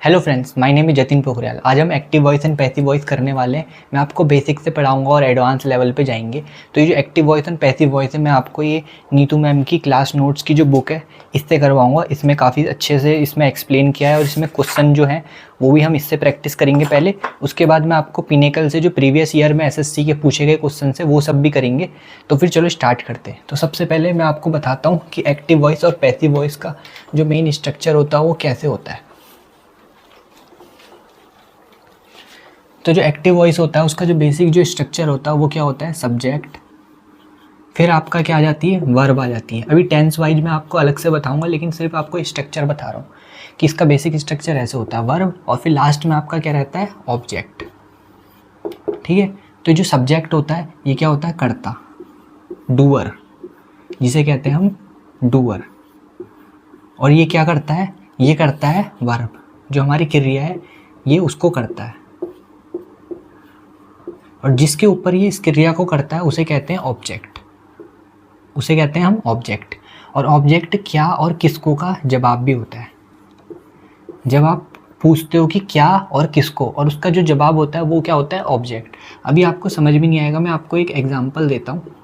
Hello friends, my name is Jatin Pokhriyal. आज हम active voice and passive voice करने वाले हैं। मैं आपको बेसिक से पढ़ाऊंगा और एडवांस लेवल पे जाएंगे। तो ये जो active voice and passive voice है, मैं आपको ये नीतू मैम की क्लास नोट्स की जो बुक है इससे करवाऊंगा। इसमें काफ़ी अच्छे से इसमें एक्सप्लेन किया है और इसमें क्वेश्चन जो हैं वो भी हम इससे प्रैक्टिस करेंगे पहले। उसके बाद मैं आपको पिनेकल से जो प्रीवियस ईयर में एसएससी के पूछे गए क्वेश्चन है वो सब भी करेंगे। तो फिर चलो स्टार्ट करते हैं। तो सबसे पहले मैं आपको बताता हूँ कि एक्टिव वॉइस और पैसिव वॉइस का जो मेन स्ट्रक्चर होता है वो कैसे होता है। तो जो एक्टिव वॉइस होता है उसका जो बेसिक जो स्ट्रक्चर होता है वो क्या होता है, सब्जेक्ट, फिर आपका क्या आ जाती है, वर्ब आ जाती है। अभी टेंस वाइज मैं आपको अलग से बताऊंगा, लेकिन सिर्फ आपको स्ट्रक्चर बता रहा हूँ कि इसका बेसिक स्ट्रक्चर ऐसे होता है, वर्ब और फिर लास्ट में आपका क्या रहता है, ऑब्जेक्ट। ठीक है। तो जो सब्जेक्ट होता है ये क्या होता है, कर्ता, डूअर, जिसे कहते हैं हम डूअर। और ये क्या करता है, ये करता है वर्ब, जो हमारी क्रिया है ये उसको करता है। और जिसके ऊपर ये इस क्रिया को करता है उसे कहते हैं ऑब्जेक्ट, उसे कहते हैं हम ऑब्जेक्ट। और ऑब्जेक्ट क्या और किसको का जवाब भी होता है। जब आप पूछते हो कि क्या और किसको, और उसका जो जवाब होता है वो क्या होता है, ऑब्जेक्ट। अभी आपको समझ में नहीं आएगा, मैं आपको एक एग्जांपल देता हूँ।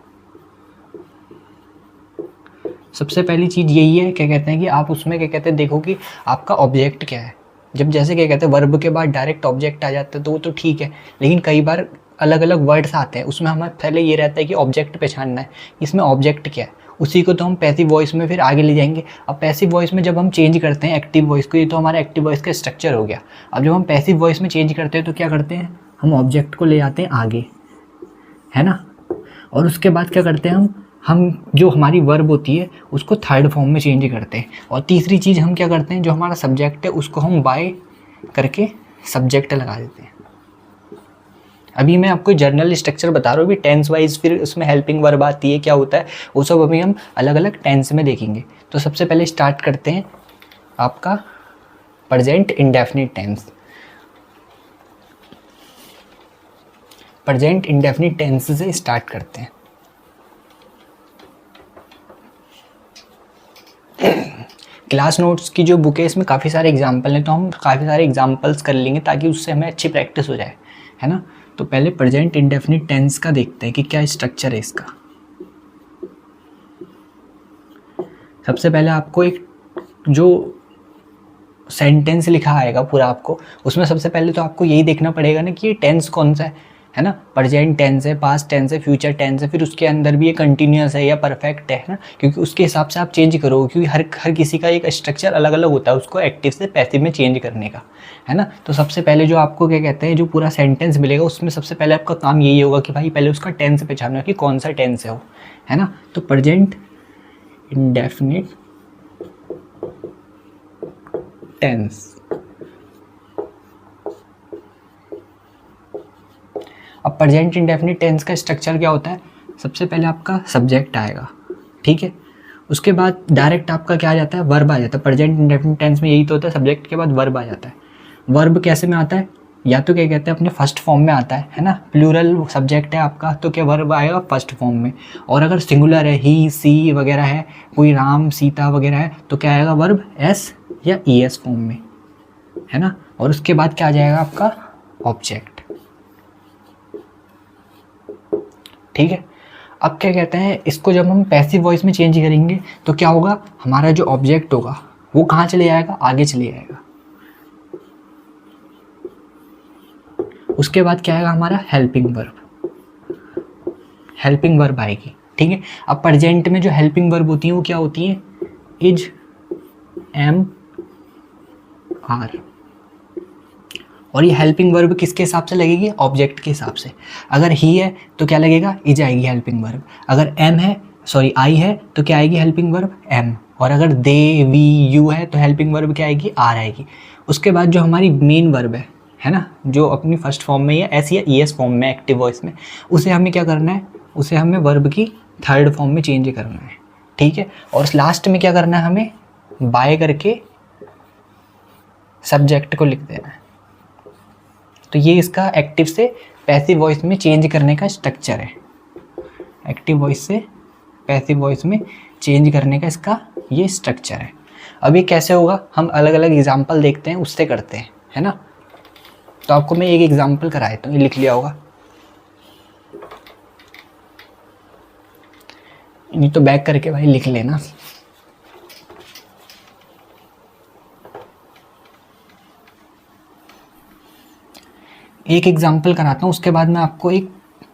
सबसे पहली चीज़ यही है, क्या कहते हैं कि आप उसमें क्या कहते हैं, देखो कि आपका ऑब्जेक्ट क्या है। जब जैसे क्या कहते हैं वर्ब के बाद डायरेक्ट ऑब्जेक्ट आ जाता है तो वो तो ठीक है, लेकिन कई बार अलग अलग वर्ड्स आते हैं, उसमें हमें पहले ये रहता है कि ऑब्जेक्ट पहचानना है, इसमें ऑब्जेक्ट क्या है। उसी को तो हम पैसिव वॉइस में फिर आगे ले जाएंगे। अब पैसिव वॉइस में जब हम चेंज करते हैं एक्टिव वॉइस को, ये तो हमारा एक्टिव वॉइस का स्ट्रक्चर हो गया। अब जब हम पैसिव वॉइस में चेंज करते हैं तो क्या करते हैं, हम ऑब्जेक्ट को ले जाते हैं आगे, है ना। और उसके बाद क्या करते हैं, हम जो हमारी वर्ब होती है उसको थर्ड फॉर्म में चेंज करते हैं। और तीसरी चीज़ हम क्या करते हैं, जो हमारा सब्जेक्ट है उसको हम बाय करके सब्जेक्ट लगा देते हैं। अभी मैं आपको जर्नल स्ट्रक्चर बता रहा हूँ, अभी टेंस वाइज फिर उसमें हेल्पिंग वर्ब आती है, क्या होता है वो सब अभी हम अलग अलग टेंस में देखेंगे। तो सबसे पहले स्टार्ट करते हैं आपका present indefinite tense. Present indefinite tense से स्टार्ट करते हैं। क्लास नोट्स की जो बुक है इसमें काफ़ी सारे एग्जाम्पल हैं, तो हम काफ़ी सारे एग्जाम्पल्स कर लेंगे ताकि उससे हमें अच्छी प्रैक्टिस हो जाए, है ना। तो पहले प्रेजेंट इंडेफिनिट टेंस का देखते हैं कि क्या स्ट्रक्चर है इसका। सबसे पहले आपको एक जो सेंटेंस लिखा आएगा पूरा आपको, उसमें सबसे पहले तो आपको यही देखना पड़ेगा ना कि ये टेंस कौन सा है ना। प्रेजेंट टेंस है, पास्ट टेंस है, फ्यूचर टेंस है, फिर उसके अंदर भी ये कंटिन्यूअस है या परफेक्ट है ना, क्योंकि उसके हिसाब से आप चेंज करोगे, क्योंकि हर किसी का एक स्ट्रक्चर अलग अलग होता है उसको एक्टिव से पैसिव में चेंज करने का, है ना। तो सबसे पहले जो आपको क्या कहते हैं, जो पूरा सेंटेंस मिलेगा उसमें सबसे पहले आपका काम यही होगा कि भाई पहले उसका टेंस पहचानना कि कौन सा टेंस है वो, है ना। तो प्रेजेंट इंडेफिनिट टेंस। अब प्रेजेंट इंडेफिनिट टेंस का स्ट्रक्चर क्या होता है, सबसे पहले आपका सब्जेक्ट आएगा, ठीक है। उसके बाद डायरेक्ट आपका क्या आ जाता है, वर्ब आ जाता है। प्रेजेंट इंडेफिनिट टेंस में यही तो होता है, सब्जेक्ट के बाद वर्ब आ जाता है। वर्ब कैसे में आता है, या तो क्या कहते हैं अपने फर्स्ट फॉर्म में आता है ना, प्लूरल सब्जेक्ट है आपका तो क्या वर्ब आएगा फर्स्ट फॉर्म में। और अगर सिंगुलर है, ही सी वगैरह है, कोई राम सीता वगैरह है, तो क्या आएगा वर्ब एस या ई एस फॉर्म में, है ना। और उसके बाद क्या आ जाएगा आपका ऑब्जेक्ट, ठीक है। अब क्या कहते हैं, इसको जब हम पैसिव वॉइस में चेंज करेंगे तो क्या होगा, हमारा जो ऑब्जेक्ट होगा वो कहाँ चले जाएगा, आगे चले जाएगा। उसके बाद क्या आएगा हमारा हेल्पिंग वर्ब, हेल्पिंग वर्ब आएगी, ठीक है। अब प्रेजेंट में जो हेल्पिंग वर्ब होती है वो क्या होती है, इज, एम, आर। और ये हेल्पिंग वर्ब किसके हिसाब से लगेगी, ऑब्जेक्ट के हिसाब से। अगर ही है तो क्या लगेगा, इज आएगी हेल्पिंग वर्ब। अगर एम है, सॉरी आई है, तो क्या आएगी हेल्पिंग वर्ब, एम। और अगर दे, वी, यू है तो हेल्पिंग वर्ब क्या आएगी, आर आएगी। उसके बाद जो हमारी मेन वर्ब है ना, जो अपनी फर्स्ट फॉर्म में या एस या ई एस फॉर्म में एक्टिव वॉइस में, उसे हमें क्या करना है, उसे हमें वर्ब की थर्ड फॉर्म में चेंज करना है, ठीक है। और लास्ट में क्या करना है, हमें बाय करके सब्जेक्ट को लिख देना है। तो ये इसका एक्टिव से पैसिव वॉइस में चेंज करने का स्ट्रक्चर है। एक्टिव वॉइस से पैसिव वॉइस में चेंज करने का इसका ये स्ट्रक्चर है। अब ये कैसे होगा, हम अलग अलग एग्जाम्पल देखते हैं, उससे करते हैं, है ना। तो आपको मैं एक एग्जाम्पल करा देता हूँ, ये लिख लिया होगा, नहीं तो बैक करके भाई लिख लेना। एक एग्जाम्पल कराता हूँ, उसके बाद मैं आपको एक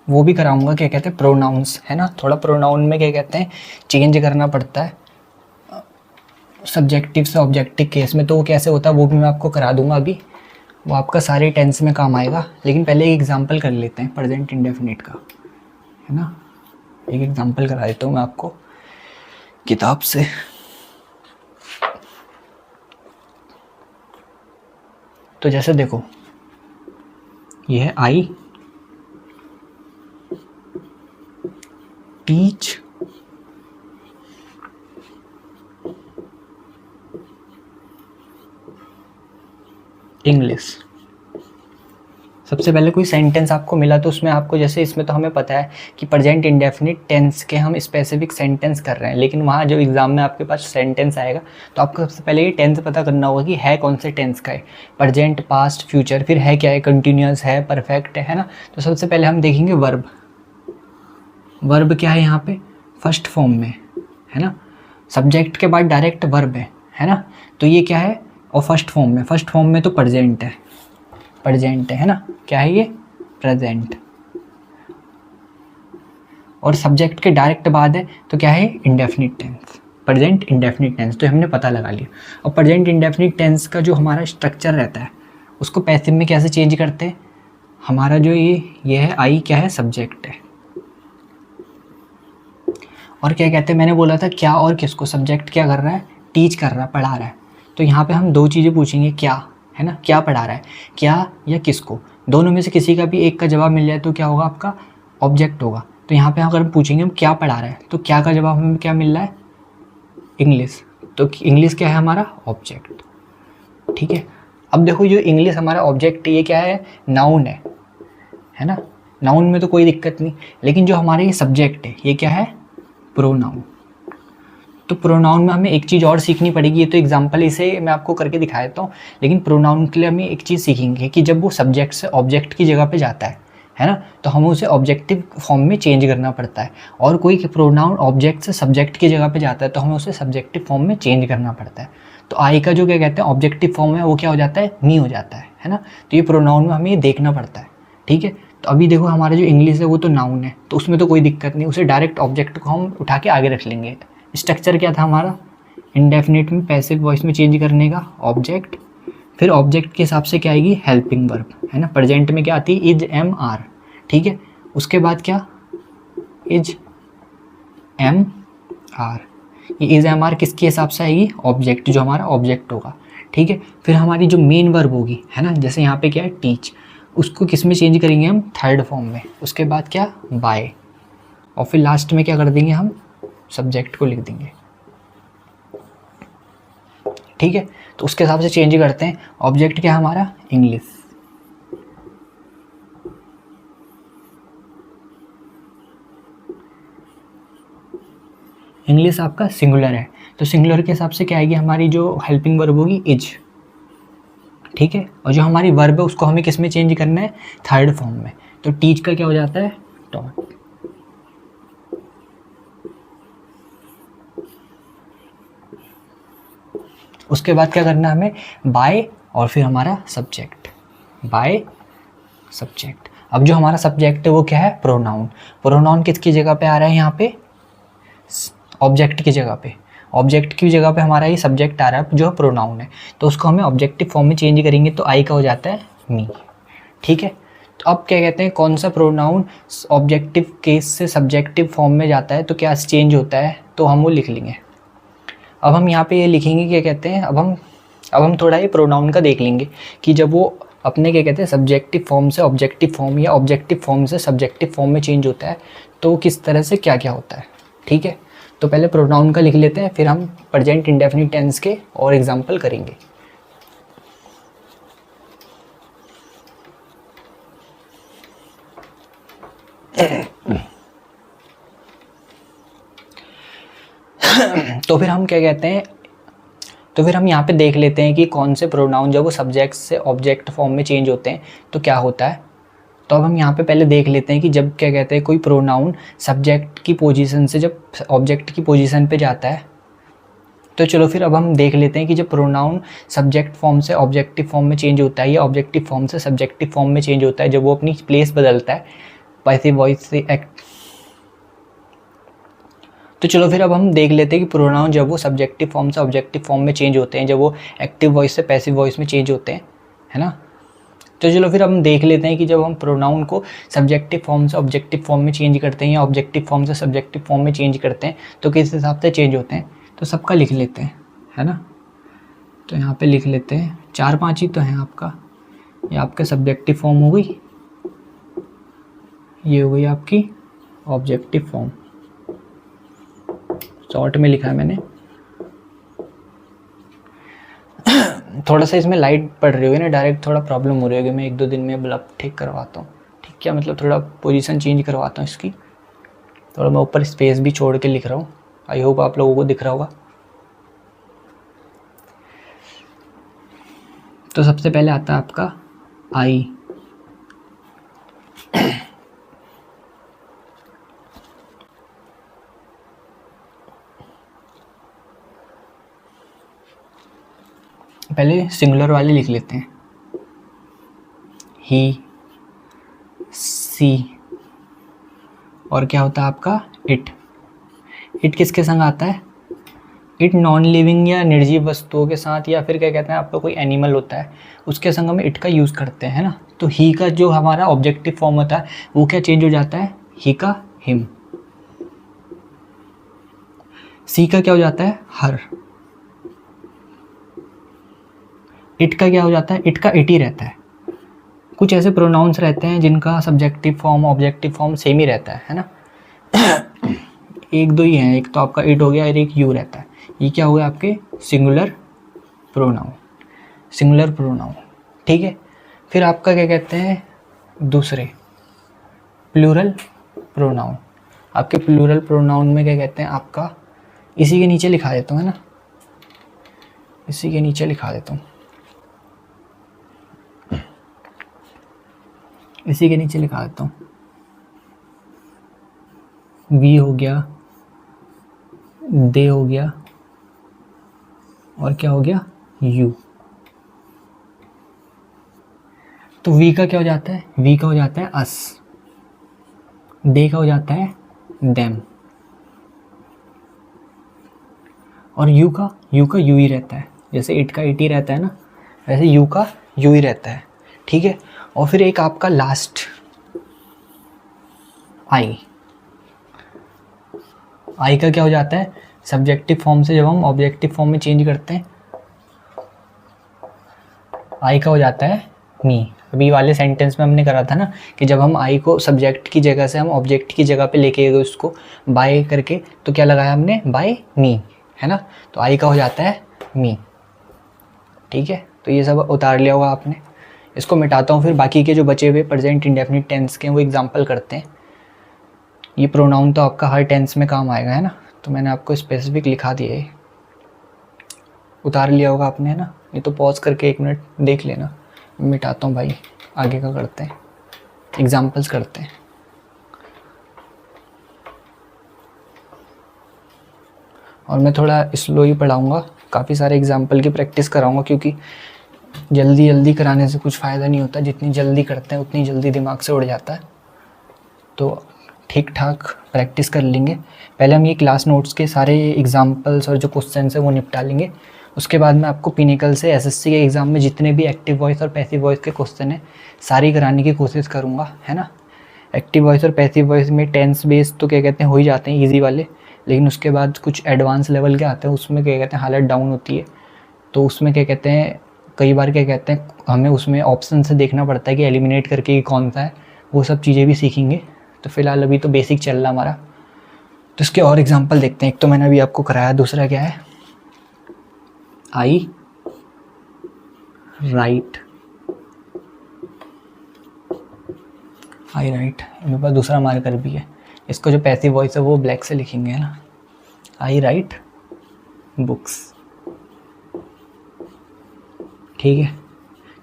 वो भी कराऊंगा, क्या कहते हैं प्रोनाउंस, है ना। थोड़ा प्रोनाउन में क्या कहते हैं चेंज करना पड़ता है सब्जेक्टिव से ऑब्जेक्टिव केस में, तो वो कैसे होता है वो भी मैं आपको करा दूंगा अभी, वो आपका सारे टेंस में काम आएगा। लेकिन पहले एक एग्जांपल कर लेते हैं प्रेजेंट इंडेफिनिट का, है ना। एक एग्जांपल करा देता हूँ मैं आपको किताब से। तो जैसे देखो, ये है आई टीच इंग्लिश। सबसे पहले कोई सेंटेंस आपको मिला तो उसमें आपको, जैसे इसमें तो हमें पता है कि प्रेजेंट इंडेफिनिट टेंस के हम स्पेसिफिक सेंटेंस कर रहे हैं, लेकिन वहाँ जो एग्जाम में आपके पास सेंटेंस आएगा तो आपको सबसे पहले ये टेंस पता करना होगा कि है कौन से टेंस का है, प्रेजेंट, पास्ट, फ्यूचर, फिर है क्या है, कंटिन्यूस है, परफेक्ट है ना। तो सबसे पहले हम देखेंगे वर्ब। वर्ब क्या है यहाँ पे फर्स्ट फॉर्म में, है ना। सब्जेक्ट के बाद डायरेक्ट वर्ब है ना। तो ये क्या है, और फर्स्ट फॉर्म में तो प्रेजेंट है ना। क्या है ये, प्रेजेंट। और सब्जेक्ट के डायरेक्ट बाद है तो क्या है, indefinite tense, present indefinite tense. तो हमने पता लगा लिया। और प्रेजेंट इंडेफिनिट टेंस का जो हमारा स्ट्रक्चर रहता है उसको पैसिव में कैसे चेंज करते हैं, हमारा जो ये है आई क्या है, सब्जेक्ट है। और क्या कहते हैं, मैंने बोला था क्या और किसको, सब्जेक्ट क्या कर रहा है, टीच कर रहा है, पढ़ा रहा है। तो यहाँ पे हम दो चीज़ें पूछेंगे, क्या है ना, क्या पढ़ा रहा है, क्या या किसको। दोनों में से किसी का भी एक का जवाब मिल जाए तो क्या होगा, आपका ऑब्जेक्ट होगा। तो यहाँ पे अगर हम पूछेंगे हम क्या पढ़ा रहा है, तो क्या का जवाब हमें क्या मिल रहा है, इंग्लिश। तो इंग्लिश क्या है, हमारा ऑब्जेक्ट। ठीक है। अब देखो जो इंग्लिश हमारा ऑब्जेक्ट ये क्या है, नाउन है ना। नाउन में तो कोई दिक्कत नहीं, लेकिन जो हमारे ये सब्जेक्ट है ये क्या है, प्रोनाउन। तो प्रोनाउन में हमें एक चीज़ और सीखनी पड़ेगी, ये तो एग्जांपल इसे मैं आपको करके दिखा देता हूँ। लेकिन प्रोनाउन के लिए हमें एक चीज़ सीखेंगे कि जब वो सब्जेक्ट से ऑब्जेक्ट की जगह पे जाता है ना, तो हमें उसे ऑब्जेक्टिव फॉर्म में चेंज करना पड़ता है। और कोई प्रोनाउन ऑब्जेक्ट से सब्जेक्ट की जगह पे जाता है तो हमें उसे सब्जेक्टिव फॉर्म में चेंज करना पड़ता है। तो आई का जो क्या कहते हैं ऑब्जेक्टिव फॉर्म है वो क्या हो जाता है, मी हो जाता है ना। तो ये प्रोनाउन में हमें ये देखना पड़ता है। ठीक है। तो अभी देखो हमारा जो इंग्लिश है वो तो नाउन है, तो उसमें तो कोई दिक्कत नहीं, उसे डायरेक्ट ऑब्जेक्ट को हम उठा के आगे रख लेंगे। स्ट्रक्चर क्या था हमारा, इंडेफिनिट में पैसिव वॉइस में चेंज करने का, ऑब्जेक्ट, फिर ऑब्जेक्ट के हिसाब से क्या आएगी, हेल्पिंग वर्ब, है ना। प्रेजेंट में क्या आती है, इज एम आर। ठीक है। उसके बाद क्या, इज एम आर। ये इज एम आर किसके हिसाब से आएगी, ऑब्जेक्ट, जो हमारा ऑब्जेक्ट होगा। ठीक है। फिर हमारी जो मेन वर्ब होगी, है ना, जैसे यहाँ पे क्या है टीच, उसको किस में चेंज करेंगे हम, थर्ड फॉर्म में। उसके बाद क्या, बाय। और फिर लास्ट में क्या कर देंगे हम, सब्जेक्ट को लिख देंगे। ठीक है। तो उसके हिसाब से चेंज करते हैं। ऑब्जेक्ट क्या है हमारा, इंग्लिश। इंग्लिश आपका सिंगुलर है, तो सिंगुलर के हिसाब से क्या आएगी, हमारी जो हेल्पिंग वर्ब होगी इज। ठीक है। और जो हमारी वर्ब है उसको हमें किस में चेंज करना है, थर्ड फॉर्म में। तो टीच का क्या हो जाता है, टॉट। उसके बाद क्या करना है हमें, बाय, और फिर हमारा सब्जेक्ट, बाय सब्जेक्ट। अब जो हमारा सब्जेक्ट है वो क्या है, प्रोनाउन। प्रोनाउन किसकी जगह पे आ रहा है, यहाँ पे ऑब्जेक्ट की जगह पे। ऑब्जेक्ट की जगह पे हमारा ये सब्जेक्ट आ रहा है जो प्रोनाउन है, तो उसको हमें ऑब्जेक्टिव फॉर्म में चेंज करेंगे तो आई का हो जाता है मी। ठीक है। तो अब क्या कहते हैं, कौन सा प्रोनाउन ऑब्जेक्टिव केस से सब्जेक्टिव फॉर्म में जाता है तो क्या चेंज होता है, तो हम वो लिख लेंगे। अब हम यहाँ पे ये लिखेंगे, क्या कहते हैं, अब हम थोड़ा ये प्रोनाउन का देख लेंगे कि जब वो अपने क्या कहते हैं सब्जेक्टिव फॉर्म से ऑब्जेक्टिव फॉर्म या ऑब्जेक्टिव फॉर्म से सब्जेक्टिव फॉर्म में चेंज होता है तो किस तरह से क्या क्या होता है। ठीक है। तो पहले प्रोनाउन का लिख लेते हैं, फिर हम प्रेजेंट इंडेफिनिट टेंस के और एग्जाम्पल करेंगे। तो फिर हम क्या कहते हैं, तो फिर हम यहाँ पे देख लेते हैं कि कौन से प्रोनाउन जब वो सब्जेक्ट से ऑब्जेक्ट फॉर्म में चेंज होते हैं तो क्या होता है। तो अब हम यहाँ पे पहले देख लेते हैं कि जब क्या कहते हैं कोई प्रोनाउन सब्जेक्ट की पोजीशन से जब ऑब्जेक्ट की पोजीशन पे जाता है। तो चलो फिर अब हम देख लेते हैं कि जब प्रोनाउन सब्जेक्ट फॉर्म से ऑब्जेक्टिव फॉर्म में चेंज होता है या ऑब्जेक्टिव फॉर्म से सब्जेक्टिव फॉर्म में चेंज होता है, जब वो अपनी प्लेस बदलता है पैसिव वॉइस से एक्ट। तो चलो फिर अब हम देख लेते हैं कि प्रोनाउन जब वो सब्जेक्टिव फॉर्म से ऑब्जेक्टिव फॉर्म में चेंज होते हैं, जब वो एक्टिव वॉइस से पैसिव वॉइस में चेंज होते हैं, है ना। तो चलो फिर हम देख लेते हैं कि जब हम प्रोनाउन को सब्जेक्टिव फॉर्म से ऑब्जेक्टिव फॉर्म में चेंज करते हैं या ऑब्जेक्टिव फॉर्म से सब्जेक्टिव फॉर्म में चेंज करते हैं तो किस हिसाब से चेंज होते हैं। तो सबका लिख लेते हैं, है ना। तो यहाँ पे लिख लेते हैं, 4-5 ही तो हैं आपका। ये आपका सब्जेक्टिव फॉर्म हो गई, ये हो गई आपकी ऑब्जेक्टिव फॉर्म, शॉर्ट में लिखा है मैंने। थोड़ा सा इसमें लाइट पड़ रही होगी ना, डायरेक्ट थोड़ा प्रॉब्लम हो रही होगी। मैं 1-2 दिन में बल्ब ठीक करवाता हूँ, ठीक क्या, मतलब थोड़ा पोजीशन चेंज करवाता हूँ इसकी। थोड़ा मैं ऊपर स्पेस भी छोड़ के लिख रहा हूँ, आई होप आप लोगों को दिख रहा होगा। तो सबसे पहले आता है आपका आई। पहले सिंगुलर वाले लिख लेते हैं, ही, सी, और क्या होता है आपका इट। इट किसके संग आता है, इट नॉन लिविंग या निर्जीव वस्तुओं के साथ, या फिर क्या कहते हैं आपका कोई एनिमल होता है उसके संग हम इट का यूज़ करते हैं, है ना। तो ही का जो हमारा ऑब्जेक्टिव फॉर्म होता है वो क्या चेंज हो जाता है, ही का हिम। सी का क्या हो जाता है, हर। इट का क्या हो जाता है, इट का इट ही रहता है। कुछ ऐसे प्रोनाउंस रहते हैं जिनका subjective form objective form same ही रहता है ना। 1-2 ही हैं, एक तो आपका इट हो गया और एक यू रहता है। ये क्या हो गया आपके सिंगुलर प्रोनाउन, सिंगुलर प्रोनाउन, ठीक है। फिर आपका क्या कहते हैं दूसरे प्लूरल प्रोनाउन। आपके प्लूरल प्रोनाउन में क्या कहते हैं आपका, इसी के नीचे लिखा देता हूँ, है ना, इसी के नीचे लिखा देता हूँ, इसी के नीचे लिखा देता हूँ। वी हो गया, दे हो गया, और क्या हो गया यू। तो वी का क्या हो जाता है, वी का हो जाता है अस, दे का हो जाता है देम, और यू का यू ही रहता है। जैसे इट का इट ही रहता है ना, वैसे यू का यू ही रहता है, ठीक है। और फिर एक आपका लास्ट आई। आई का क्या हो जाता है, सब्जेक्टिव फॉर्म से जब हम ऑब्जेक्टिव फॉर्म में चेंज करते हैं, आई का हो जाता है मी। अभी वाले सेंटेंस में हमने करा था ना कि जब हम आई को सब्जेक्ट की जगह से हम ऑब्जेक्ट की जगह पे लेके गए उसको बाय करके, तो क्या लगाया हमने, बाय मी, है ना। तो आई का हो जाता है मी, ठीक है। तो ये सब उतार लिया होगा आपने। इसको मिटाता हूँ, फिर बाकी के जो बचे हुए प्रेजेंट इंडेफिनिट टेंस के वो एग्जांपल करते हैं। ये प्रोनाउन तो आपका हर टेंस में काम आएगा, है ना। तो मैंने आपको स्पेसिफिक लिखा दिया है, उतार लिया होगा आपने, है ना। ये तो पॉज करके 1 मिनट देख लेना। मिटाता हूँ भाई, आगे का करते हैं, एग्जांपल्स करते हैं। और मैं थोड़ा स्लो ही पढ़ाऊँगा, काफ़ी सारे एग्जांपल की प्रैक्टिस कराऊँगा, क्योंकि जल्दी जल्दी कराने से कुछ फ़ायदा नहीं होता। जितनी जल्दी करते हैं उतनी जल्दी दिमाग से उड़ जाता है। तो ठीक ठाक प्रैक्टिस कर लेंगे। पहले हम ये क्लास नोट्स के सारे एग्जांपल्स और जो क्वेश्चन है वो निपटा लेंगे। उसके बाद मैं आपको पिनिकल से एसएससी के एग्ज़ाम में जितने भी एक्टिव वॉइस और पैसिव वॉइस के क्वेश्चन हैं सारी कराने की कोशिश करूँगा, है ना। एक्टिव वॉइस और पैसिव वॉइस में टेंस बेस्ड तो क्या कहते हैं हो ही जाते हैं ईजी वाले, लेकिन उसके बाद कुछ एडवांस लेवल के आते हैं, उसमें क्या कहते हैं हालत डाउन होती है। तो उसमें क्या कहते हैं कई बार क्या कहते हैं हमें उसमें ऑप्शन से देखना पड़ता है कि एलिमिनेट करके कि कौन सा है, वो सब चीज़ें भी सीखेंगे। तो फिलहाल अभी तो बेसिक चल रहा हमारा। तो इसके और एग्जांपल देखते हैं। एक तो मैंने अभी आपको कराया, दूसरा क्या है, आई राइट, आई राइट। मेरे पास दूसरा मार्कर भी है। इसको जो पैसिव वॉइस है वो ब्लैक से लिखेंगे, है ना। आई राइट बुक्स, ठीक है।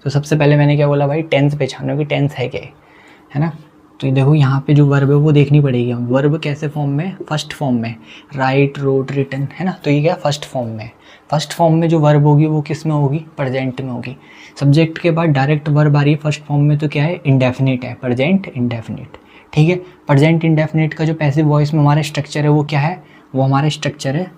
तो सबसे पहले मैंने क्या बोला भाई, टेंस पहचानो कि टेंस है क्या, है ना। तो ये देखो यहाँ पे जो वर्ब है वो देखनी पड़ेगी। वर्ब कैसे फॉर्म में, फर्स्ट फॉर्म में, राइट, रोट, रिटन, है ना। तो ये क्या फर्स्ट फॉर्म में, फर्स्ट फॉर्म में जो वर्ब होगी वो किस में होगी, प्रेजेंट में होगी। सब्जेक्ट के बाद डायरेक्ट वर्ब आ रही है फर्स्ट फॉर्म में, तो क्या है, इंडेफिनिट है, प्रेजेंट इंडेफिनिट। ठीक है। प्रेजेंट इंडेफिनिट का जो पैसिव वॉइस में हमारा स्ट्रक्चर है वो क्या है, वो हमारा स्ट्रक्चर है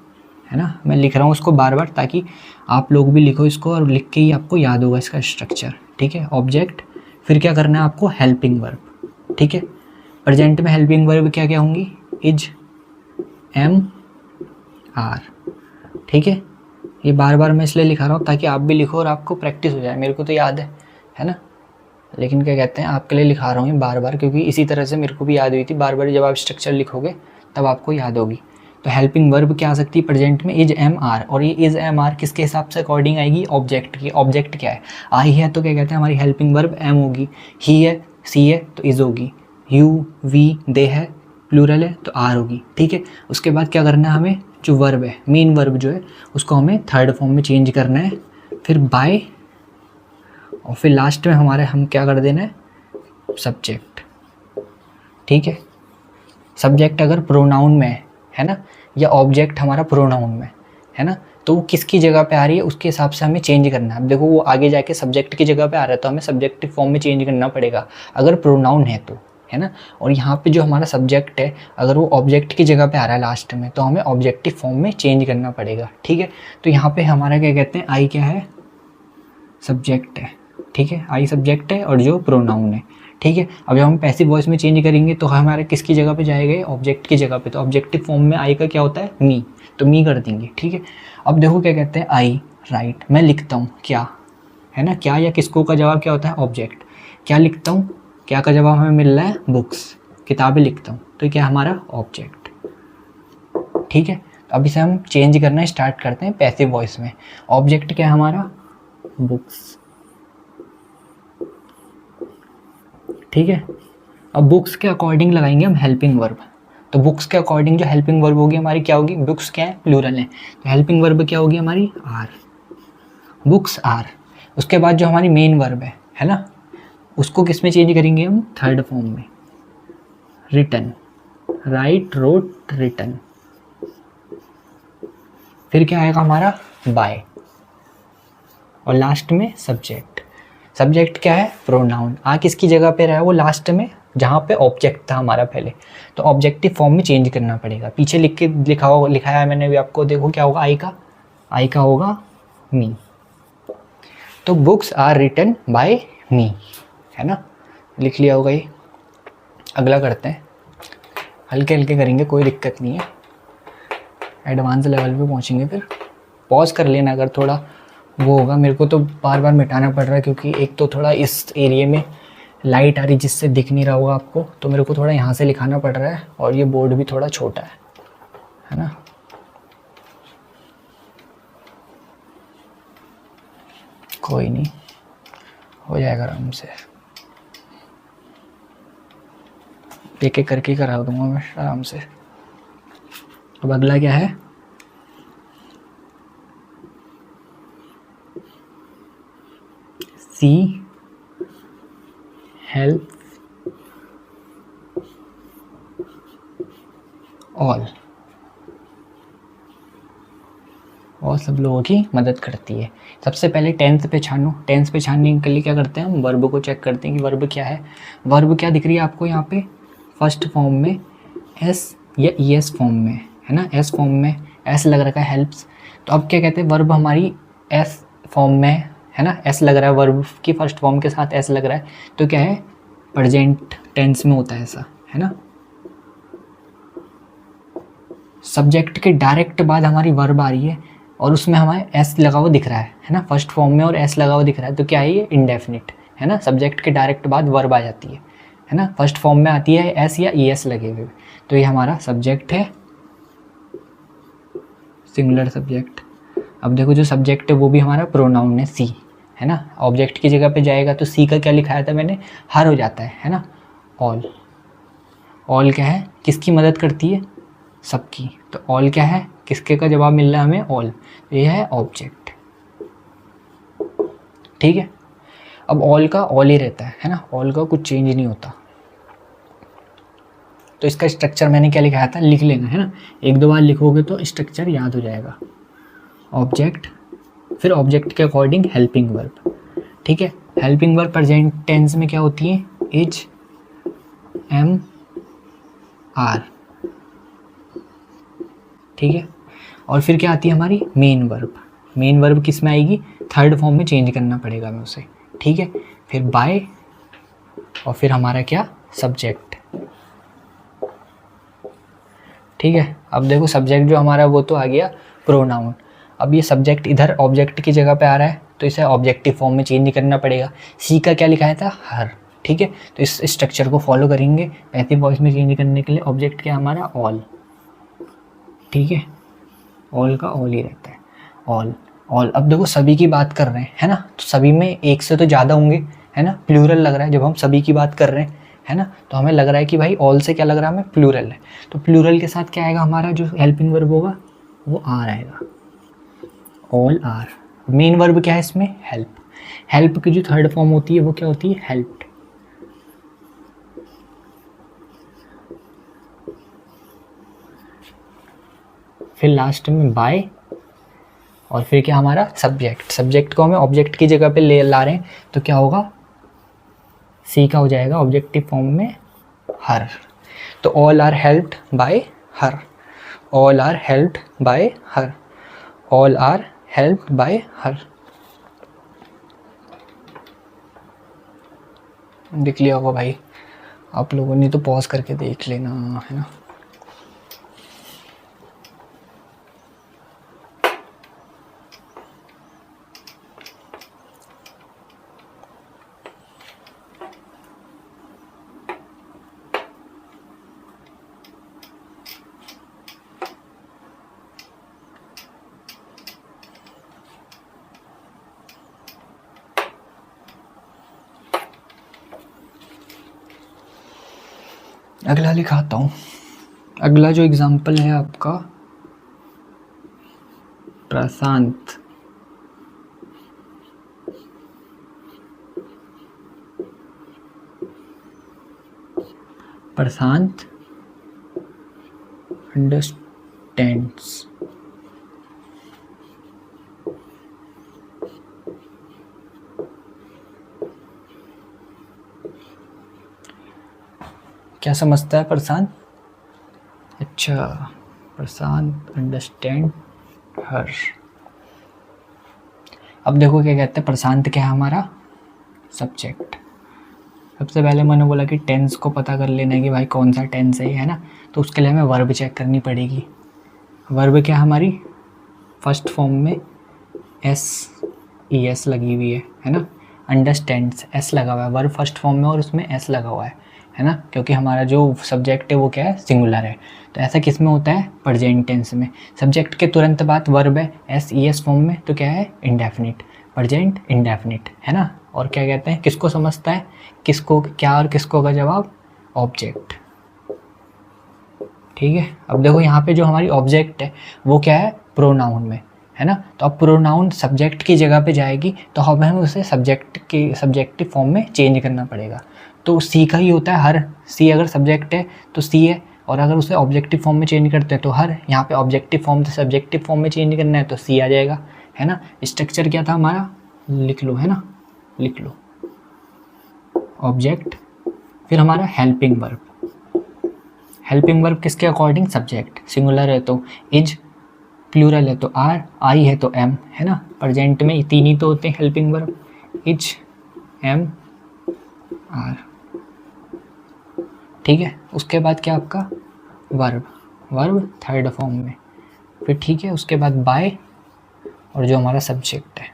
ना। मैं लिख रहा हूँ उसको बार बार ताकि आप लोग भी लिखो इसको, और लिख के ही आपको याद होगा इसका स्ट्रक्चर। ठीक है। ऑब्जेक्ट, फिर क्या करना है आपको, हेल्पिंग वर्ब। ठीक है। प्रेजेंट में हेल्पिंग वर्ब क्या क्या होंगी, इज, एम, आर। ठीक है। ये बार बार मैं इसलिए लिखा रहा हूँ ताकि आप भी लिखो और आपको प्रैक्टिस हो जाए। मेरे को तो याद है ना, लेकिन क्या कहते हैं आपके लिए लिखा रहा हूँ बार बार, क्योंकि इसी तरह से मेरे को भी याद हुई थी। बार बार जब आप स्ट्रक्चर लिखोगे तब आपको याद होगी। तो हेल्पिंग वर्ब क्या आ सकती है प्रेजेंट में, इज, एम, आर। और ये इज, एम, आर किसके हिसाब से अकॉर्डिंग आएगी, ऑब्जेक्ट की। ऑब्जेक्ट क्या है, आई है तो क्या कहते हैं हमारी हेल्पिंग वर्ब एम होगी, ही है, सी है तो इज होगी, यू, वी, दे है, प्लूरल है तो आर होगी। ठीक है। उसके बाद क्या करना है हमें, जो वर्ब है, मेन वर्ब जो है उसको हमें थर्ड फॉर्म में चेंज करना है, फिर बाय, और फिर लास्ट में हमारे हम क्या कर देना है, सब्जेक्ट। ठीक है। सब्जेक्ट अगर प्रोनाउन में है ना, या ऑब्जेक्ट हमारा प्रोनाउन में है ना, तो वो किसकी जगह पे आ रही है उसके हिसाब से हमें चेंज करना है। अब देखो वो आगे जाके सब्जेक्ट की जगह पे आ रहा है तो हमें सब्जेक्टिव फॉर्म में चेंज करना पड़ेगा अगर प्रोनाउन है तो, है ना। और यहाँ पे जो हमारा सब्जेक्ट है अगर वो ऑब्जेक्ट की जगह पे आ रहा है लास्ट में, तो हमें ऑब्जेक्टिव फॉर्म में चेंज करना पड़ेगा। ठीक है। तो यहाँ पे हमारा क्या कहते हैं, आई क्या है, सब्जेक्ट है। ठीक है। आई सब्जेक्ट है और जो प्रोनाउन है। ठीक है। अब जब हम पैसिव वॉइस में चेंज करेंगे तो हमारे किसकी जगह पे जाएगा, ऑब्जेक्ट की जगह पे। तो ऑब्जेक्टिव फॉर्म में आई का क्या होता है, मी, तो मी कर देंगे। ठीक है। अब देखो क्या कहते हैं, आई, राइट, मैं लिखता हूँ क्या, है ना, क्या या किसको का जवाब क्या होता है, ऑब्जेक्ट। क्या लिखता हूँ, क्या का जवाब हमें मिल रहा है, बुक्स, किताबें लिखता हूँ, तो क्या हमारा ऑब्जेक्ट। ठीक है। तो अब इसे हम चेंज करना स्टार्ट करते हैं पैसिव वॉइस में। ऑब्जेक्ट क्या है हमारा, बुक्स। ठीक है। अब बुक्स के अकॉर्डिंग लगाएंगे हम हेल्पिंग वर्ब। तो बुक्स के अकॉर्डिंग जो हेल्पिंग वर्ब होगी हमारी क्या होगी, बुक्स क्या है, प्लूरल है, तो हेल्पिंग वर्ब क्या होगी हमारी, आर, बुक्स आर। उसके बाद जो हमारी मेन वर्ब है ना, उसको किस में चेंज करेंगे हम, थर्ड फॉर्म में, रिटन, राइट, रोट, रिटन। फिर क्या आएगा हमारा, बाय, और लास्ट में सब्जेक्ट। सब्जेक्ट क्या है, प्रोनाउन। आ किसकी जगह पे रहा है, वो लास्ट में जहाँ पे ऑब्जेक्ट था हमारा पहले, तो ऑब्जेक्टिव फॉर्म में चेंज करना पड़ेगा। पीछे लिखाया है मैंने भी आपको, देखो क्या होगा, आई का होगा मी। तो बुक्स आर रिटन बाय मी, है ना, लिख लिया होगा ये। अगला करते हैं, हल्के हल्के करेंगे, कोई दिक्कत नहीं है, एडवांस लेवल पे पहुँचेंगे। फिर पॉज कर लेना अगर थोड़ा वो होगा। मेरे को तो बार बार मिटाना पड़ रहा है क्योंकि एक तो थोड़ा इस एरिया में लाइट आ रही जिससे दिख नहीं रहा होगा आपको, तो मेरे को थोड़ा यहाँ से लिखाना पड़ रहा है, और ये बोर्ड भी थोड़ा छोटा है ना। कोई नहीं, हो जाएगा आराम से, एक एक करके करा दूंगा मैं आराम से। अब अगला क्या है, सी हेल्प ऑल, और सब लोगों की मदद करती है। सबसे पहले टेंस पहचानो। टेंस पहचानने के लिए क्या करते हैं हम, वर्ब को चेक करते हैं कि वर्ब क्या है। वर्ब क्या दिख रही है आपको यहाँ पे, फर्स्ट फॉर्म में एस या ई एस फॉर्म में, है ना, एस फॉर्म में एस लग रखा है, हेल्प्स। तो अब क्या कहते हैं, वर्ब हमारी एस फॉर्म में है ना, एस लग रहा है, वर्ब की फर्स्ट फॉर्म के साथ एस लग रहा है, तो क्या है, प्रेजेंट टेंस में होता है ऐसा, है ना। सब्जेक्ट के डायरेक्ट बाद हमारी वर्ब आ रही है और उसमें हमारे एस लगा हुआ दिख रहा है ना, फर्स्ट फॉर्म में, और एस लगा हुआ दिख रहा है, तो क्या है ये, इंडेफिनिट, है ना। सब्जेक्ट के डायरेक्ट बाद वर्ब आ जाती है ना, फर्स्ट फॉर्म में आती है एस या ई एस लगे हुए, तो ये हमारा सब्जेक्ट है, सिंगुलर सब्जेक्ट। अब देखो जो सब्जेक्ट है वो भी हमारा प्रोनाउन है, सी, है ना। ऑब्जेक्ट की जगह पे जाएगा तो सी का क्या लिखाया था मैंने, हर हो जाता है ना। ऑल, ऑल क्या है, किसकी मदद करती है, सबकी, तो ऑल क्या है, किसके का जवाब मिल रहा है हमें, ऑल, तो ये है ऑब्जेक्ट। ठीक है। अब ऑल का ऑल ही रहता है ना, ऑल का कुछ चेंज नहीं होता। तो इसका स्ट्रक्चर मैंने क्या लिखाया था, लिख लेना है ना, एक दो बार लिखोगे तो स्ट्रक्चर याद हो जाएगा। ऑब्जेक्ट, फिर ऑब्जेक्ट के अकॉर्डिंग हेल्पिंग वर्ब, ठीक है। हेल्पिंग वर्ब प्रेजेंट टेंस में क्या होती है, इज, एम, आर, ठीक है। और फिर क्या आती है हमारी मेन वर्ब। मेन वर्ब किस में आएगी, थर्ड फॉर्म में चेंज करना पड़ेगा हमें उसे, ठीक है। फिर बाय, और फिर हमारा क्या, सब्जेक्ट, ठीक है। अब देखो सब्जेक्ट जो हमारा वो तो आ गया प्रोनाउन। अब ये सब्जेक्ट इधर ऑब्जेक्ट की जगह पे आ रहा है तो इसे ऑब्जेक्टिव फॉर्म में चेंज करना पड़ेगा। सी का क्या लिखा था, हर, ठीक है। तो इस स्ट्रक्चर को फॉलो करेंगे। पैसिव वॉइस में चेंज करने के लिए ऑब्जेक्ट क्या हमारा, ऑल, ठीक है। ऑल का ऑल ही रहता है, ऑल, ऑल। अब देखो सभी की बात कर रहे हैं, है ना, तो सभी में एक से तो ज़्यादा होंगे, है ना, प्लूरल लग रहा है जब हम सभी की बात कर रहे हैं, है ना। तो हमें लग रहा है कि भाई ऑल से क्या लग रहा है हमें, प्लूरल है। तो प्लूरल के साथ क्या आएगा हमारा जो हेल्पिंग वर्ब होगा, वो आर आएगा, ऑल आर। मेन वर्ब क्या है इसमें, हेल्प। हेल्प की जो थर्ड फॉर्म होती है वो क्या होती है, हेल्प्ड। फिर लास्ट में बाय, और फिर क्या हमारा सब्जेक्ट। सब्जेक्ट को हमें ऑब्जेक्ट की जगह पे ले ला रहे हैं तो क्या होगा, सी का हो जाएगा ऑब्जेक्टिव फॉर्म में हर। तो all are helped by her, all are helped by her, all are helped by her. देख लिया होगा भाई आप लोगों ने, तो पॉज करके देख लेना, है ना। अगला लिखाता हूँ। अगला जो एग्जाम्पल है आपका, प्रशांत। प्रशांत अंडरस्टैंड्स। क्या समझता है प्रशांत, अच्छा, प्रशांत अंडरस्टैंड हर। अब देखो क्या कहते हैं, प्रशांत क्या है हमारा, सब्जेक्ट। सबसे पहले मैंने बोला कि टेंस को पता कर लेना है कि भाई कौन सा टेंस है ना। तो उसके लिए हमें वर्ब चेक करनी पड़ेगी। वर्ब क्या हमारी, फर्स्ट फॉर्म में एस ई एस लगी हुई है ना। अंडरस्टैंड्स एस लगा हुआ है, वर्ब फर्स्ट फॉर्म में और उसमें एस लगा हुआ है ना, क्योंकि हमारा जो सब्जेक्ट है वो क्या है, सिंगुलर है। तो ऐसा किस में होता है, प्रेजेंट टेंस में। सब्जेक्ट के तुरंत बाद वर्ब है एस ई एस फॉर्म में, तो क्या है, इंडेफिनिट, प्रेजेंट इंडेफिनिट, है ना। और क्या कहते हैं, किसको समझता है, किसको, क्या और किसको का जवाब, ऑब्जेक्ट, ठीक है। अब देखो यहाँ पे जो हमारी ऑब्जेक्ट है वो क्या है, प्रोनाउन में, है ना। तो अब प्रोनाउन सब्जेक्ट की जगह पे जाएगी तो हमें उसे सब्जेक्ट के सब्जेक्टिव फॉर्म में चेंज करना पड़ेगा। तो सी का ही होता है हर, सी अगर सब्जेक्ट है तो सी है, और अगर उसे ऑब्जेक्टिव फॉर्म में चेंज करते हैं तो हर। यहाँ पे ऑब्जेक्टिव फॉर्म से सब्जेक्टिव फॉर्म में चेंज करना है तो सी आ जाएगा, है ना। स्ट्रक्चर क्या था हमारा, लिख लो, है ना, लिख लो, ऑब्जेक्ट, फिर हमारा हेल्पिंग वर्ब। हेल्पिंग वर्ब किसके अकॉर्डिंग, सब्जेक्ट, सिंगुलर है तो इज, प्लूरल है तो आर, आई है तो एम, है ना। प्रेजेंट में तीन ही तो होते हैं helping verb, is, am, are, ठीक है। उसके बाद क्या आपका वर्ब, वर्ब थर्ड फॉर्म में, फिर ठीक है। उसके बाद बाय, और जो हमारा सब्जेक्ट है।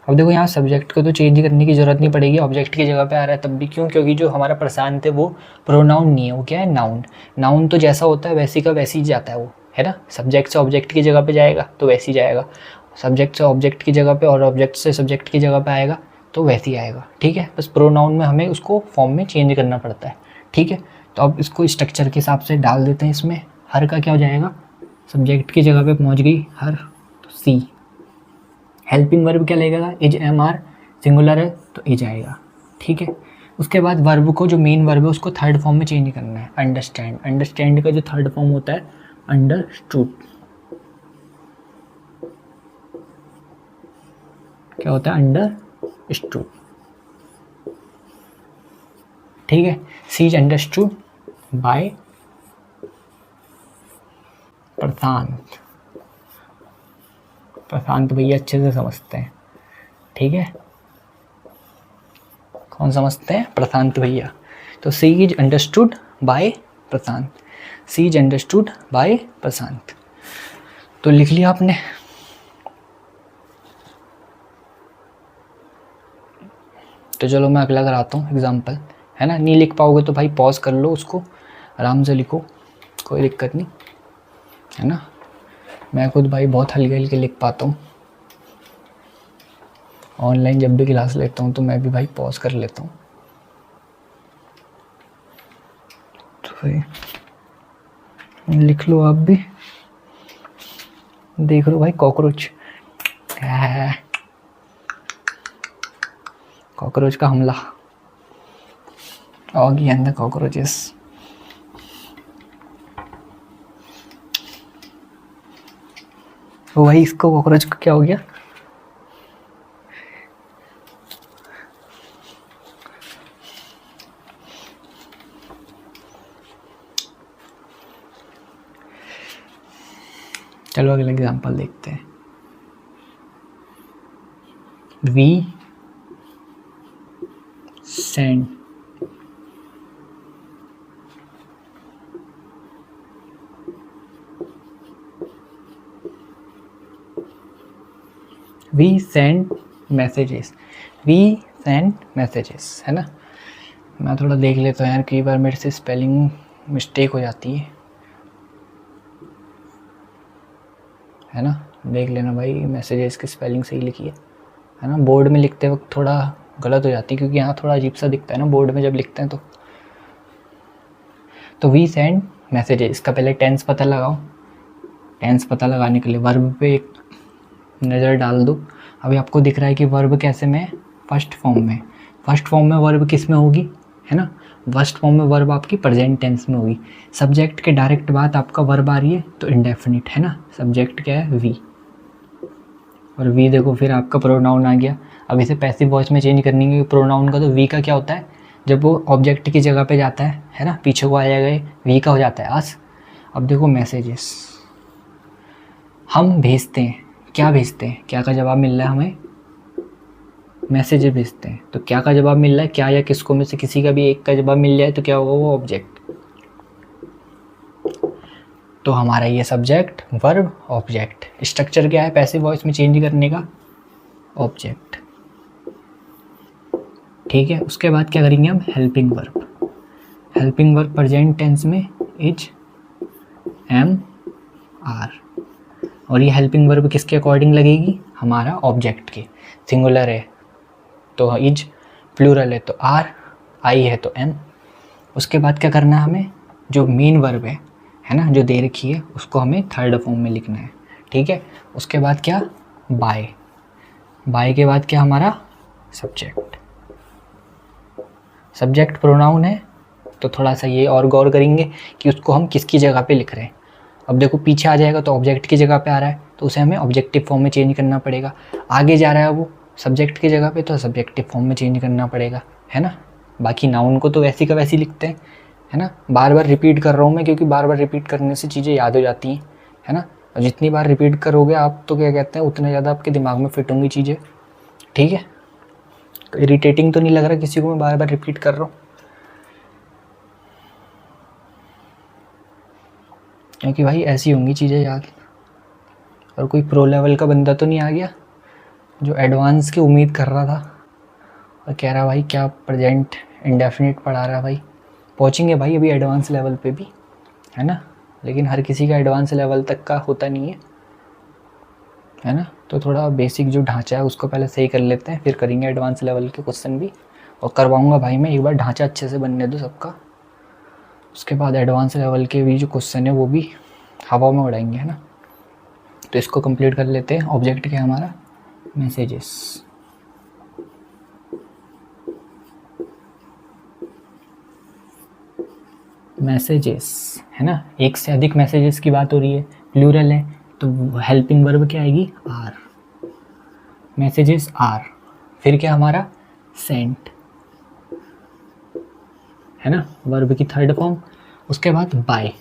अब देखो यहाँ सब्जेक्ट को तो चेंज करने की ज़रूरत नहीं पड़ेगी, ऑब्जेक्ट की जगह पे आ रहा है तब भी, क्यों, क्योंकि जो हमारा प्रशांत है वो प्रोनाउन नहीं है, वो क्या है, नाउन। नाउन तो जैसा होता है वैसी का वैसी ही जाता है वो, है ना। सब्जेक्ट से ऑब्जेक्ट की जगह पे जाएगा तो वैसे ही जाएगा, सब्जेक्ट से ऑब्जेक्ट की जगह पे और ऑब्जेक्ट से सब्जेक्ट की जगह पे आएगा तो वैसे ही आएगा, ठीक है। बस प्रोनाउन में हमें उसको फॉर्म में चेंज करना पड़ता है, ठीक है। तो अब इसको स्ट्रक्चर के हिसाब से डाल देते हैं इसमें। हर का क्या हो जाएगा, सब्जेक्ट की जगह पे पहुंच गई हर, तो सी, हेल्पिंग वर्ब क्या लगेगा, इज एम आर सिंगुलर है तो इज आएगा, ठीक है। उसके बाद वर्ब को, जो मेन वर्ब है उसको थर्ड फॉर्म में चेंज करना है, अंडरस्टैंड। अंडरस्टैंड का जो थर्ड फॉर्म होता है अंडरस्टूड, क्या होता है, अंडरस्टूड, ठीक है। सी इज अंडरस्टूड बाय प्रशांत। प्रशांत भैया अच्छे से समझते हैं, ठीक है। कौन समझते हैं, प्रशांत भैया। तो she is understood by Prashant, she is understood by Prashant. तो लिख लिया आपने। तो चलो मैं अगला कराता हूँ एग्जाम्पल, है ना। नहीं लिख पाओगे तो भाई पॉज कर लो, उसको आराम से लिखो, कोई दिक्कत नहीं, है ना। मैं खुद भाई बहुत हल्के हल्के लिख पाता हूँ, ऑनलाइन जब भी क्लास लेता हूँ तो मैं भी भाई पॉज कर लेता हूँ। तो भाई लिख लो आप भी, देख लो भाई। कॉकरोच, कॉकरोच का हमला, ऑगी एंड द कॉकरोचेस। वो भाई इसको कॉकरोच को क्या हो गया, चलो अगला एग्जांपल देखते हैं। We send we send messages, we send messages, है ना। मैं थोड़ा देख लेता हूँ यार, कई बार मेरे से स्पेलिंग मिस्टेक हो जाती है ना। देख लेना भाई, मैसेजेस की स्पेलिंग सही लिखी है ना। बोर्ड में लिखते वक्त थोड़ा गलत हो जाती है, क्योंकि यहाँ थोड़ा अजीब सा दिखता है ना बोर्ड में जब लिखते हैं तो वी सेंड मैसेजेस, इसका पहले टेंस पता लगाओ। टेंस पता लगाने के लिए वर्ब पे एक नज़र डाल दो। अभी आपको दिख रहा है कि वर्ब कैसे में, फर्स्ट फॉर्म में। फर्स्ट फॉर्म में वर्ब किस में होगी, है ना। फर्स्ट फॉर्म में वर्ब आपकी प्रेजेंट टेंस में होगी। सब्जेक्ट के डायरेक्ट बाद आपका वर्ब आ रही है तो इंडेफिनिट, है ना। सब्जेक्ट क्या है, वी, और वी देखो फिर आपका प्रोनाउन आ गया। अब इसे पैसिव वॉइस में चेंज करनी है प्रोनाउन का, तो वी का क्या होता है, जब वो ऑब्जेक्ट की जगह पे जाता है ना, पीछे को आ जाएगा, वी का हो जाता है आस। अब देखो मैसेजेस, हम भेजते हैं, क्या भेजते हैं, क्या का जवाब मिल रहा है हमें, मैसेजेस भेजते हैं। तो क्या का जवाब मिल रहा है, क्या या किसको में से किसी का भी एक का जवाब मिल जाए तो क्या होगा, वो ऑब्जेक्ट। तो हमारा ये सब्जेक्ट वर्ब ऑब्जेक्ट, स्ट्रक्चर क्या है पैसिव वॉइस में चेंज करने का, ऑब्जेक्ट, ठीक है। उसके बाद क्या करेंगे हम, helping verb. Helping verb present tense में इज, एम, आर, और ये हेल्पिंग वर्ब किसके अकॉर्डिंग लगेगी, हमारा ऑब्जेक्ट के। सिंगुलर है तो इज, प्लूरल है तो आर, आई है तो एम। उसके बाद क्या करना है हमें, जो मेन वर्ब है ना, जो दे रखी है, उसको हमें थर्ड फॉर्म में लिखना है, ठीक है। उसके बाद क्या, बाय, बाय के बाद क्या हमारा सब्जेक्ट। सब्जेक्ट प्रोनाउन है तो थोड़ा सा ये और गौर करेंगे कि उसको हम किसकी जगह पे लिख रहे हैं। अब देखो पीछे आ जाएगा तो ऑब्जेक्ट की जगह पे आ रहा है तो उसे हमें ऑब्जेक्टिव फॉर्म में चेंज करना पड़ेगा। आगे जा रहा है वो सब्जेक्ट की जगह पे तो सब्जेक्टिव फॉर्म में चेंज करना पड़ेगा, है ना। बाकी नाउन को तो वैसी का वैसी लिखते हैं, है ना। बार बार रिपीट कर रहा हूँ मैं, क्योंकि बार बार रिपीट करने से चीज़ें याद हो जाती हैं, है ना। और जितनी बार रिपीट करोगे आप तो क्या कहते हैं, उतना ज़्यादा आपके दिमाग में फिट होंगी चीज़ें, ठीक है। इरिटेटिंग तो नहीं लग रहा किसी को मैं बार बार रिपीट कर रहा हूँ, क्योंकि भाई ऐसी होंगी चीज़ें याद। और कोई प्रो लेवल का बंदा तो नहीं आ गया जो एडवांस की उम्मीद कर रहा था और कह रहा भाई क्या प्रेजेंट इंडेफिनिट पढ़ा रहा है। भाई पहुँचेंगे भाई अभी एडवांस लेवल पे भी, है ना। लेकिन हर किसी का एडवांस लेवल तक का होता नहीं है ना। तो थोड़ा बेसिक जो ढांचा है उसको पहले सही कर लेते हैं, फिर करेंगे एडवांस लेवल के क्वेश्चन भी। और करवाऊँगा भाई मैं, एक बार ढांचा अच्छे से बनने दो सबका, उसके बाद एडवांस लेवल के भी जो क्वेश्चन है वो भी हवा में उड़ाएंगे, है ना। तो इसको कंप्लीट कर लेते हैं। ऑब्जेक्ट क्या है हमारा, मैसेजेस, मैसेजेस है ना, एक से अधिक मैसेजेस की बात हो रही है, प्लूरल है, तो हेल्पिंग वर्ब क्या आएगी, आर, मैसेजेस आर। फिर क्या हमारा, सेंट है ना, वर्ब की थर्ड फॉर्म। उसके बाद बाय।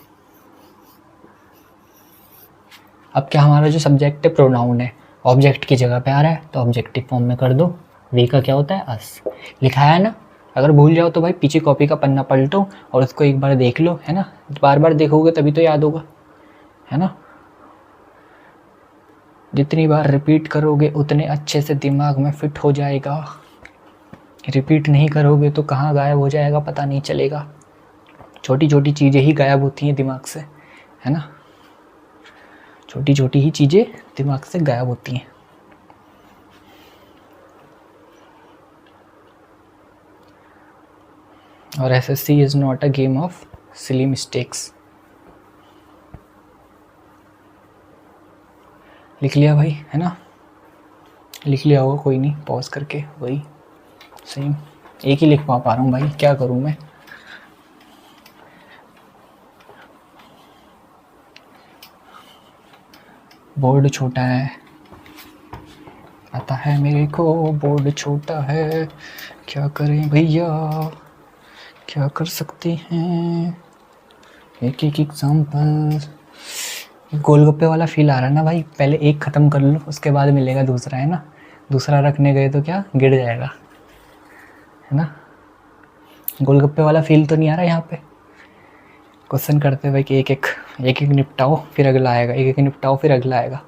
अब क्या, हमारा जो सब्जेक्ट है प्रोनाउन है, ऑब्जेक्ट की जगह पे आ रहा है, तो ऑब्जेक्टिव फॉर्म में कर दो। वी का क्या होता है, अस, लिखा है ना। अगर भूल जाओ तो भाई पीछे कॉपी का पन्ना पलटो और उसको एक बार देख लो, है ना, बार बार देखोगे तभी तो याद होगा, है ना। जितनी बार रिपीट करोगे उतने अच्छे से दिमाग में फिट हो जाएगा। रिपीट नहीं करोगे तो कहाँ गायब हो जाएगा पता नहीं चलेगा। छोटी छोटी चीज़ें ही गायब होती हैं दिमाग से, है ना, छोटी छोटी ही चीज़ें दिमाग से गायब होती हैं। और SSC is not a game of silly mistakes. लिख लिया भाई, है ना, लिख लिया होगा, कोई नहीं, पॉज करके वही सेम एक ही लिख पा रहा हूँ भाई, क्या करूँ मैं। बोर्ड छोटा है, आता है मेरे को, बोर्ड छोटा है, क्या करें भैया, क्या कर सकते हैं। एक एक एग्जाम्पल। गोलगप्पे वाला फील आ रहा है ना भाई, पहले एक ख़त्म कर लो उसके बाद मिलेगा दूसरा, है ना, दूसरा रखने गए तो क्या गिर जाएगा, है ना। गोलगप्पे वाला फील तो नहीं आ रहा यहाँ पे। क्वेश्चन करते भाई कि एक एक निपटाओ फिर अगला आएगा, एक एक निपटाओ फिर अगला आएगा।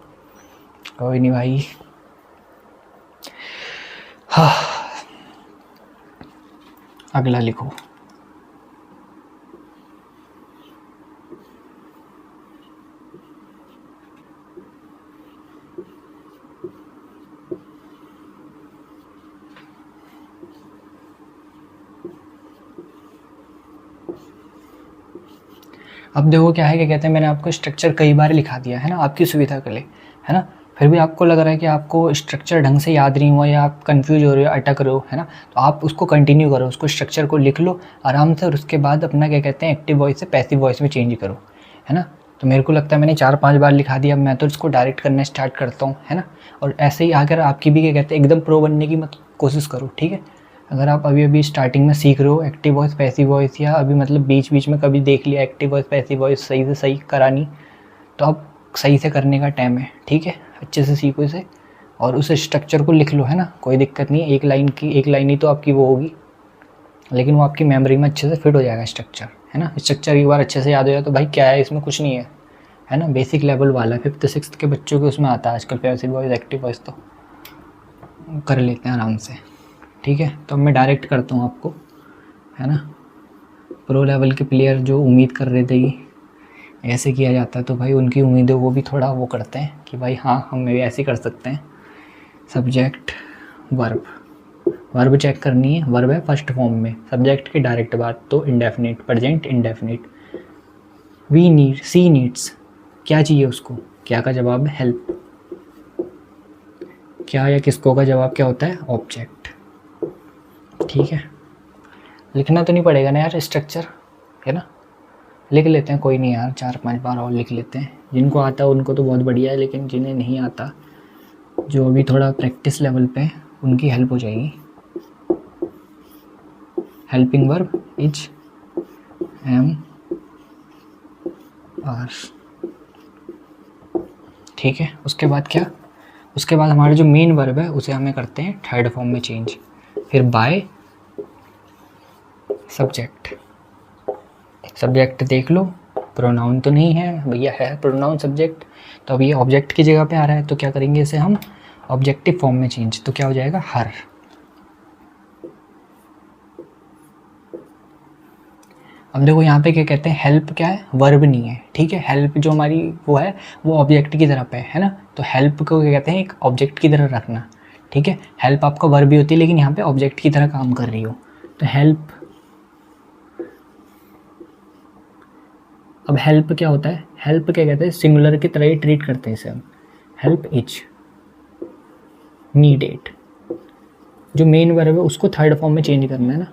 कोई नहीं भाई, हाँ, अगला लिखो। अब देखो क्या है, क्या कहते हैं, मैंने आपको स्ट्रक्चर कई बार लिखा दिया है ना आपकी सुविधा के लिए, है ना, फिर भी आपको लग रहा है कि आपको स्ट्रक्चर ढंग से याद नहीं हुआ या आप कंफ्यूज हो रहे हो, अटक रहे हो, है ना, तो आप उसको कंटिन्यू करो, उसको स्ट्रक्चर को लिख लो आराम से, और उसके बाद अपना क्या कहते हैं एक्टिव वॉइस से पैसिव वॉइस में चेंज करो, है ना। तो मेरे को लगता है मैंने 4-5 बार लिखा दिया, अब मैं तो इसको डायरेक्ट करना स्टार्ट करता हूँ, है ना। और ऐसे ही अगर आपकी भी क्या कहते हैं एकदम प्रो बनने की मत कोशिश करो, ठीक है। अगर आप अभी अभी स्टार्टिंग में सीख रहे हो एक्टिव वॉइस पैसिव वॉइस, या अभी मतलब बीच बीच में कभी देख लिया एक्टिव वॉइस पैसिव वॉइस सही से सही करानी, तो आप सही से करने का टाइम है, ठीक है, अच्छे से सीखो इसे और उस स्ट्रक्चर को लिख लो, है ना, कोई दिक्कत नहीं है, एक लाइन ही तो आपकी वो होगी, लेकिन वो आपकी मेमोरी में अच्छे से फिट हो जाएगा स्ट्रक्चर, है ना। स्ट्रक्चर एक बार अच्छे से याद हो जाए तो भाई क्या है, इसमें कुछ नहीं है ना, बेसिक लेवल वाला 5th-6th के बच्चों के उसमें आता है आजकल पैसिव वॉइस एक्टिव वॉइस, तो कर लेते हैं आराम से, ठीक है। तो अब मैं डायरेक्ट करता हूँ आपको, है ना। प्रो लेवल के प्लेयर जो उम्मीद कर रहे थे कि ऐसे किया जाता है, तो भाई उनकी उम्मीदें वो भी थोड़ा वो करते हैं कि भाई हाँ हम भी ऐसे कर सकते हैं। सब्जेक्ट वर्ब, वर्ब चेक करनी है, वर्ब है फर्स्ट फॉर्म में, सब्जेक्ट की डायरेक्ट बात तो indefinite, present indefinite. We need, she needs, क्या चाहिए उसको, क्या का जवाब है हेल्प, क्या या किसको का जवाब क्या होता है ऑब्जेक्ट, ठीक है। लिखना तो नहीं पड़ेगा ना यार स्ट्रक्चर, है ना, लिख लेते हैं, कोई नहीं यार, 4-5 बार और लिख लेते हैं। जिनको आता है उनको तो बहुत बढ़िया है, लेकिन जिन्हें नहीं आता, जो अभी थोड़ा प्रैक्टिस लेवल पे उनकी हेल्प हो जाएगी। Helping verb is am are, ठीक है। उसके बाद क्या, उसके बाद हमारा जो मेन वर्ब है उसे हमें करते हैं थर्ड फॉर्म में चेंज। फिर बाय सब्जेक्ट, सब्जेक्ट देख लो, प्रोनाउन तो नहीं है भैया, है प्रोनाउन सब्जेक्ट, तो अब ये ऑब्जेक्ट की जगह पे आ रहा है, तो क्या करेंगे इसे हम ऑब्जेक्टिव फॉर्म में चेंज, तो क्या हो जाएगा हर। अब देखो यहाँ पे क्या कहते हैं, हेल्प क्या है, वर्ब नहीं है, ठीक है। हेल्प जो हमारी वो है वो ऑब्जेक्ट की तरह पे है ना, तो हेल्प को क्या कहते हैं एक ऑब्जेक्ट की तरह रखना, ठीक है। हेल्प आपका वर्ब भी होती है, लेकिन यहाँ पे ऑब्जेक्ट की तरह काम कर रही हो, तो हेल्प। अब हेल्प क्या होता है, हेल्प क्या कहते हैं सिंगुलर की तरह ही ट्रीट करते हैं इसे हम, हेल्प इच, नीडेड। जो मेन वर्ब है उसको थर्ड फॉर्म में चेंज करना है ना,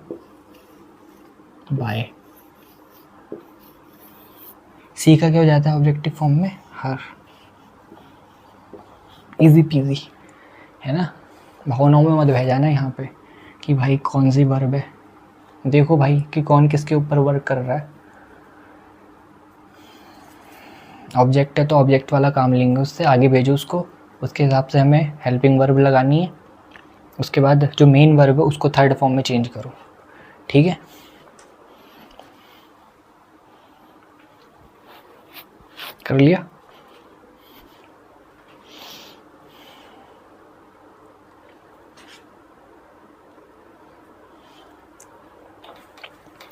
बाय। सी का क्या हो जाता है ऑब्जेक्टिव फॉर्म में, हर। इजी पीजी है ना। भावनाओं में मत बह जाना यहाँ पे कि भाई कौन सी वर्ब है, देखो भाई कि कौन किसके ऊपर वर्क कर रहा है। ऑब्जेक्ट है तो ऑब्जेक्ट वाला काम लेंगे, उससे आगे भेजो उसको, उसके हिसाब से हमें हेल्पिंग वर्ब लगानी है। उसके बाद जो मेन वर्ब है उसको थर्ड फॉर्म में चेंज करो, ठीक है। कर लिया।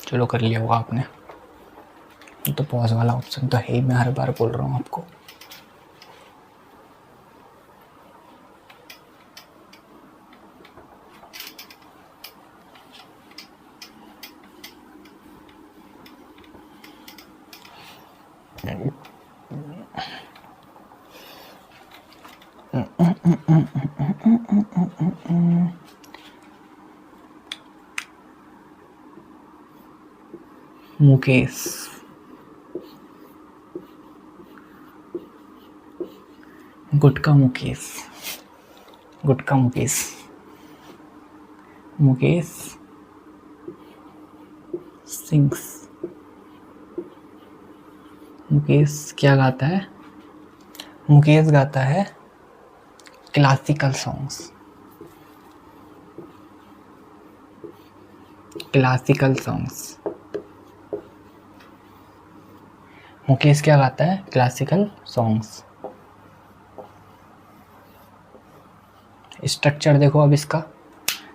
चलो कर लिया होगा आपने। तो पॉज वाला ऑप्शन तो है ही, मैं हर बार बोल रहा हूँ आपको। मुकेश, गुटका मुकेश, गुटका मुकेश, मुकेश सिंग्स। मुकेश क्या गाता है, मुकेश गाता है classical songs, classical songs. Mukesh क्या गाता है, क्लासिकल सॉन्ग्स। स्ट्रक्चर देखो अब इसका,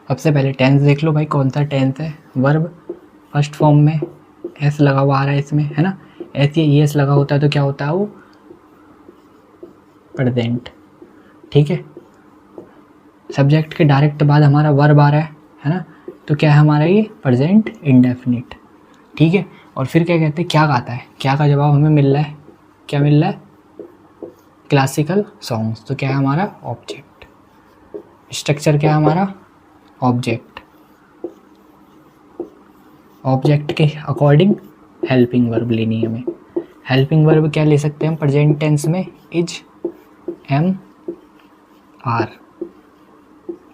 सबसे पहले टेंस देख लो भाई, कौन सा टेंस है। वर्ब फर्स्ट फॉर्म में एस लगा हुआ आ रहा है इसमें, है ना। एस या एस लगा होता है तो क्या होता है वो, प्रेजेंट, ठीक है। सब्जेक्ट के डायरेक्ट बाद हमारा वर्ब आ रहा है ना, तो क्या है हमारा ये प्रेजेंट इंडेफिनिट, ठीक है। और फिर क्या कहते हैं, क्या गाता है, क्या का जवाब हमें मिल रहा है, क्या मिल रहा है, क्लासिकल सॉन्ग्स। तो क्या है हमारा ऑब्जेक्ट, स्ट्रक्चर क्या है हमारा, ऑब्जेक्ट। ऑब्जेक्ट के अकॉर्डिंग हेल्पिंग वर्ब लेनी है हमें। हेल्पिंग वर्ब क्या ले सकते हैं हम प्रेजेंट टेंस में, इज, एम, आर,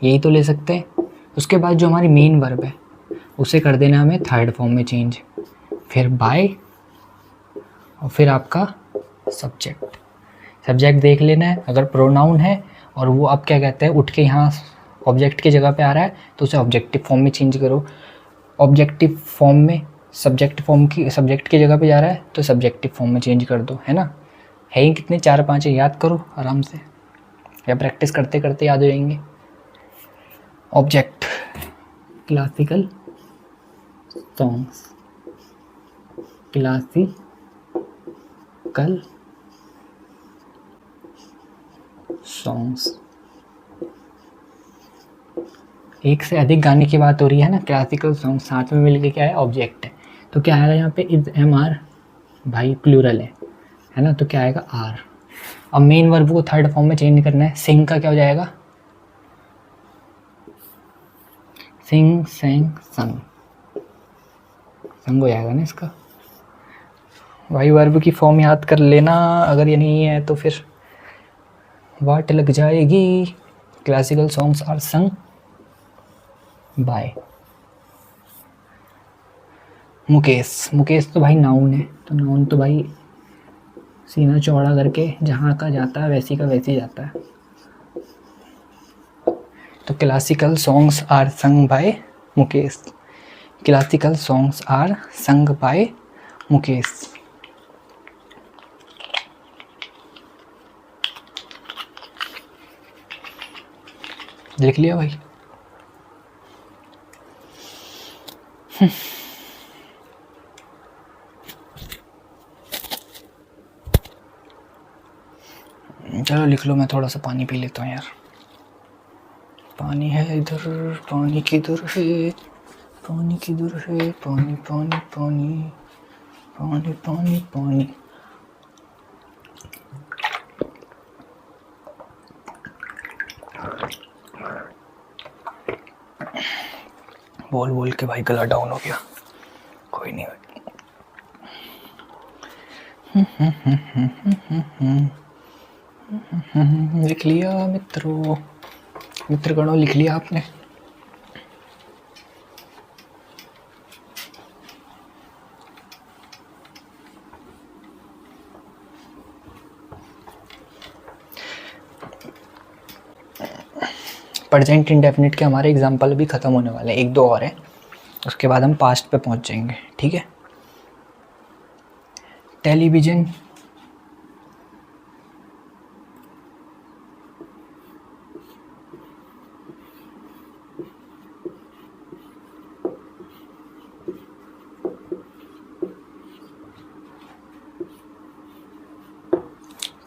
यही तो ले सकते हैं। उसके बाद जो हमारी मेन वर्ब है उसे कर देना हमें थर्ड फॉर्म में चेंज, फिर बाय, और फिर आपका सब्जेक्ट। सब्जेक्ट देख लेना है, अगर प्रोनाउन है और वो अब क्या कहते हैं उठ के यहाँ ऑब्जेक्ट की जगह पे आ रहा है तो उसे ऑब्जेक्टिव फॉर्म में चेंज करो। ऑब्जेक्टिव फॉर्म में सब्जेक्ट फॉर्म की, सब्जेक्ट की जगह पे जा रहा है तो सब्जेक्टिव फॉर्म में चेंज कर दो, है ना। है ही कितने, 4-5 है, याद करो आराम से, या प्रैक्टिस करते करते याद हो जाएंगे। Object, classical songs, classical songs. एक से अधिक गाने की बात हो रही है ना, क्लासिकल सॉन्ग साथ में मिलके क्या है, ऑब्जेक्ट है। तो क्या आएगा यहाँ पे, इज, एम, आर, भाई प्लूरल है ना, तो क्या आएगा, आर। अब मेन वर्ब को थर्ड फॉर्म में चेंज करना है। सिंग का क्या हो जाएगा, सिंग, सेंग, संग, संग हो जाएगा ना इसका। भाई वर्ब की फॉर्म याद कर लेना, अगर ये नहीं है तो फिर वाट लग जाएगी। Classical songs are sung by Mukesh. Mukesh तो भाई नाउन है, तो नाउन तो भाई सीना चौड़ा करके जहाँ का जाता है वैसी का वैसी जाता है। तो classical songs are sung by Mukesh, classical songs are sung by Mukesh. लिख लिया भाई। चलो लिख लो, मैं थोड़ा सा पानी पी लेता हूँ यार। पानी है इधर, पानी किधर है, पानी किधर है, पानी पानी पानी पानी पानी पानी। बोल बोल के भाई गला डाउन हो गया, कोई नहीं। लिख लिया मित्रों, मित्रगणों लिख लिया आपने? प्रेजेंट इंडेफिनिट के हमारे एग्जाम्पल भी ख़त्म होने वाले हैं, एक दो और हैं, उसके बाद हम पास्ट पे पहुंच जाएंगे, ठीक है। Television,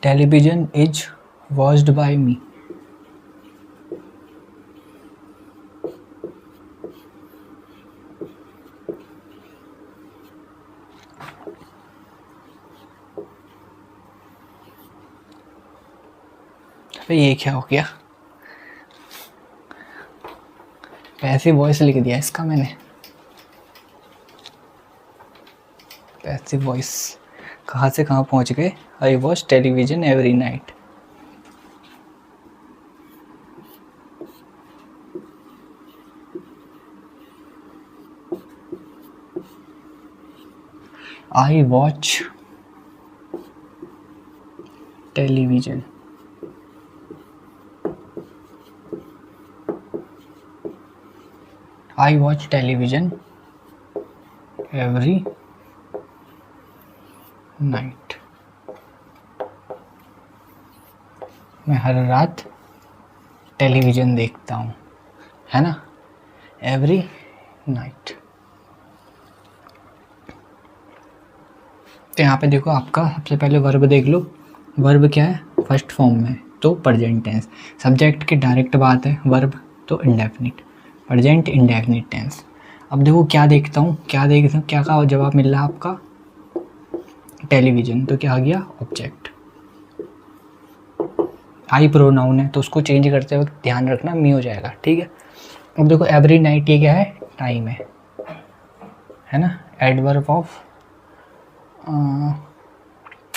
television is watched by me. ये क्या हो गया, पैसिव वॉइस लिख दिया इसका मैंने, पैसिव वॉइस कहाँ से कहाँ पहुँच गए। I watch television every night. I watch television I watch television every night। मैं हर रात टेलीविज़न देखता हूँ, है ना, एवरी नाइट। तो यहाँ पे देखो आपका सबसे पहले वर्ब देख लो, वर्ब क्या है, फर्स्ट फॉर्म में, तो प्रेजेंट टेंस। सब्जेक्ट की डायरेक्ट बात है, वर्ब तो इंडेफिनिट, प्रेजेंट इंडेफिनिट टेंस। अब देखो क्या देखता हूँ, क्या देखता हूँ, क्या का जवाब मिल रहा है आपका, टेलीविज़न, तो क्या आ गया, ऑब्जेक्ट। आई प्रोनाउन है तो उसको चेंज करते वक्त ध्यान रखना मी हो जाएगा, ठीक है। अब देखो एवरी नाइट, ये क्या है, टाइम है ना, एडवर्ब ऑफ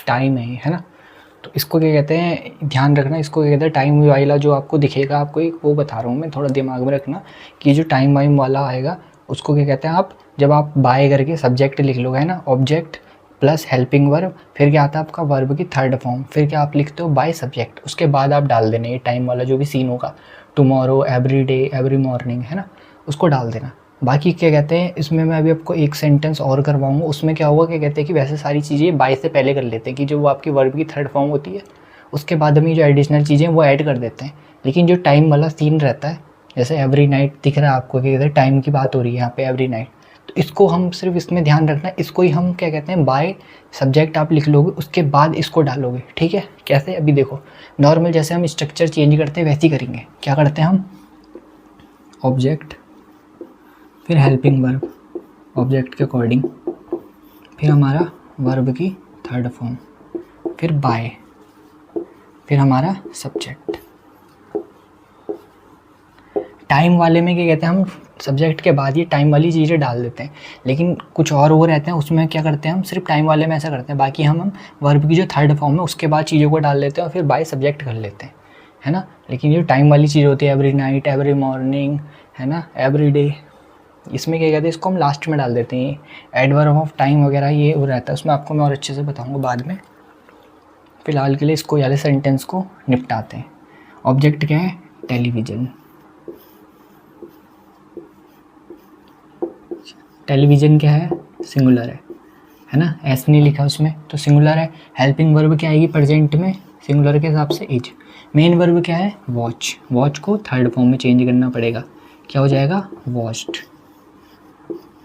टाइम है ना। तो इसको क्या कहते हैं, ध्यान रखना, इसको क्या कहते हैं, टाइम वाला जो आपको दिखेगा, आपको एक वो बता रहा हूँ मैं, थोड़ा दिमाग में रखना कि जो टाइम वाइम वाला आएगा उसको क्या कहते हैं, आप जब आप बाय करके सब्जेक्ट लिख लोगे, है ना, ऑब्जेक्ट प्लस हेल्पिंग वर्ब, फिर क्या आता है आपका वर्ब की थर्ड फॉर्म, फिर क्या आप लिखते हो, बाय सब्जेक्ट, उसके बाद आप डाल देना ये टाइम वाला जो भी सीन होगा, tomorrow, every day, every morning, है ना, उसको डाल देना। बाकी क्या कहते हैं, इसमें मैं अभी आपको एक सेंटेंस और करवाऊंगा, उसमें क्या होगा, क्या कहते हैं कि वैसे सारी चीज़ें बाय से पहले कर लेते हैं, कि जो वो आपकी वर्ब की थर्ड फॉर्म होती है उसके बाद में जो एडिशनल चीज़ें वो ऐड कर देते हैं। लेकिन जो टाइम वाला सीन रहता है, जैसे एवरी नाइट दिख रहा है आपको, क्या कहते हैं, टाइम की बात हो रही है यहाँ पे एवरी नाइट, तो इसको हम सिर्फ इसमें ध्यान रखना, इसको ही हम क्या कहते हैं, बाय सब्जेक्ट आप लिख लोगे, उसके बाद इसको डालोगे, ठीक है। कैसे, अभी देखो नॉर्मल जैसे हम स्ट्रक्चर चेंज करते हैं वैसे ही करेंगे। क्या करते हैं हम, ऑब्जेक्ट, फिर हेल्पिंग वर्ब ऑब्जेक्ट के अकॉर्डिंग, फिर हमारा वर्ब की थर्ड फॉर्म, फिर बाय, फिर हमारा सब्जेक्ट। टाइम वाले में क्या कहते हैं, हम सब्जेक्ट के बाद ये टाइम वाली चीज़ें डाल देते हैं, लेकिन कुछ और वो रहते हैं उसमें क्या करते हैं, हम सिर्फ टाइम वाले में ऐसा करते हैं, बाकी हम वर्ब की जो थर्ड फॉर्म है उसके बाद चीज़ों को डाल लेते हैं और फिर बाय सब्जेक्ट कर लेते हैं, है ना। लेकिन जो टाइम वाली चीज़ होती है, एवरी नाइट, एवरी मॉर्निंग, है ना, एवरी डे, इसमें क्या कहते हैं, इसको हम लास्ट में डाल देते हैं। एडवर्ब ऑफ टाइम वगैरह ये वो रहता है, उसमें आपको मैं और अच्छे से बताऊँगा बाद में। फ़िलहाल के लिए इसको वाले सेंटेंस को निपटाते हैं। ऑब्जेक्ट क्या है, टेलीविज़न, टेलीविज़न क्या है, सिंगुलर है ना, ऐसे नहीं लिखा उसमें तो सिंगुलर है। हेल्पिंग वर्ब क्या आएगी प्रेजेंट में, सिंगुलर के हिसाब से इज। मेन वर्ब क्या है, वॉच, वॉच को थर्ड फॉर्म में चेंज करना पड़ेगा, क्या हो जाएगा, वॉच्ड।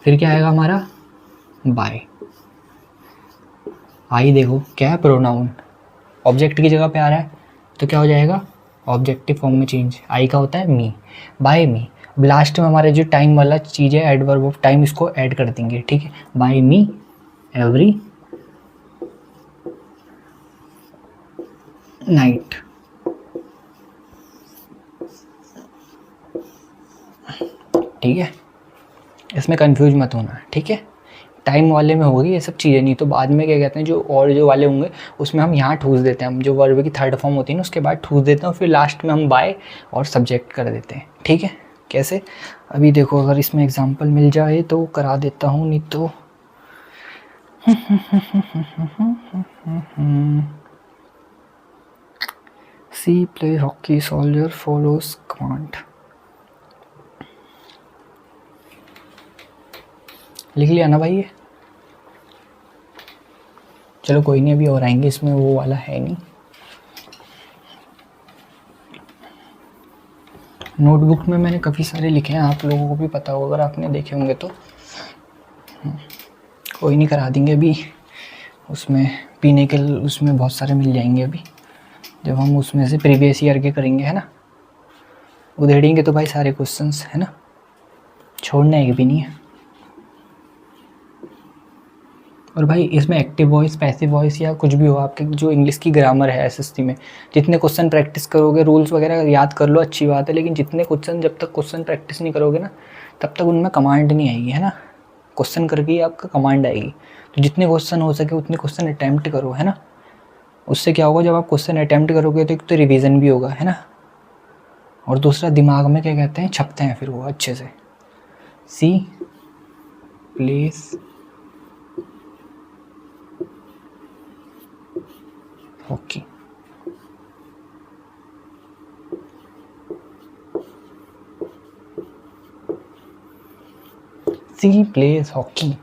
फिर क्या आएगा हमारा, बाय। आई देखो क्या है, प्रोनाउन, ऑब्जेक्ट की जगह पे आ रहा है तो क्या हो जाएगा, ऑब्जेक्टिव फॉर्म में चेंज। आई का होता है मी, बाय मी। लास्ट में हमारे जो टाइम वाला चीज़ है, एडवर्ब ऑफ टाइम, इसको ऐड कर देंगे, ठीक है, बाय मी एवरी नाइट। ठीक है, इसमें कंफ्यूज मत होना, ठीक है। टाइम वाले में होगी ये सब चीज़ें, नहीं तो बाद में क्या कहते हैं जो और जो वाले होंगे उसमें हम यहाँ ठूस देते हैं, हम जो वर्ब की थर्ड फॉर्म होती है ना उसके बाद ठूस देते हैं, और फिर लास्ट में हम बाय और सब्जेक्ट कर देते हैं, ठीक है। कैसे, अभी देखो अगर इसमें एग्जांपल मिल जाए तो करा देता हूँ, नहीं तो she play hockey soldier follows command, लिख लिया ना भाई ये। चलो कोई नहीं, अभी और आएंगे, इसमें वो वाला है नहीं। नोटबुक में मैंने काफ़ी सारे लिखे हैं, आप लोगों को भी पता होगा अगर आपने देखे होंगे तो। कोई नहीं, करा देंगे अभी। उसमें पीने के उसमें बहुत सारे मिल जाएंगे अभी, जब हम उसमें से प्रीवियस ईयर के करेंगे, है ना, उधेड़ेंगे तो भाई सारे क्वेश्चंस, है ना, छोड़ना एक भी नहीं है। और भाई इसमें एक्टिव वॉइस, पैसिव वॉइस या कुछ भी हो, आपके जो इंग्लिश की ग्रामर है एसएसटी में, जितने क्वेश्चन प्रैक्टिस करोगे, रूल्स वगैरह याद कर लो, अच्छी बात है, लेकिन जितने क्वेश्चन, जब तक क्वेश्चन प्रैक्टिस नहीं करोगे ना तब तक उनमें कमांड नहीं आएगी, है ना। क्वेश्चन करके ही आपका कमांड आएगी। तो जितने क्वेश्चन हो सके उतने क्वेश्चन अटैम्प्ट करो, है ना। उससे क्या होगा, जब आप क्वेश्चन अटैम्प्ट करोगे तो एक तो रिवीजन भी होगा, है ना, और दूसरा दिमाग में क्या कहते हैं छपते हैं फिर वो अच्छे से। She plays hockey, she plays hockey,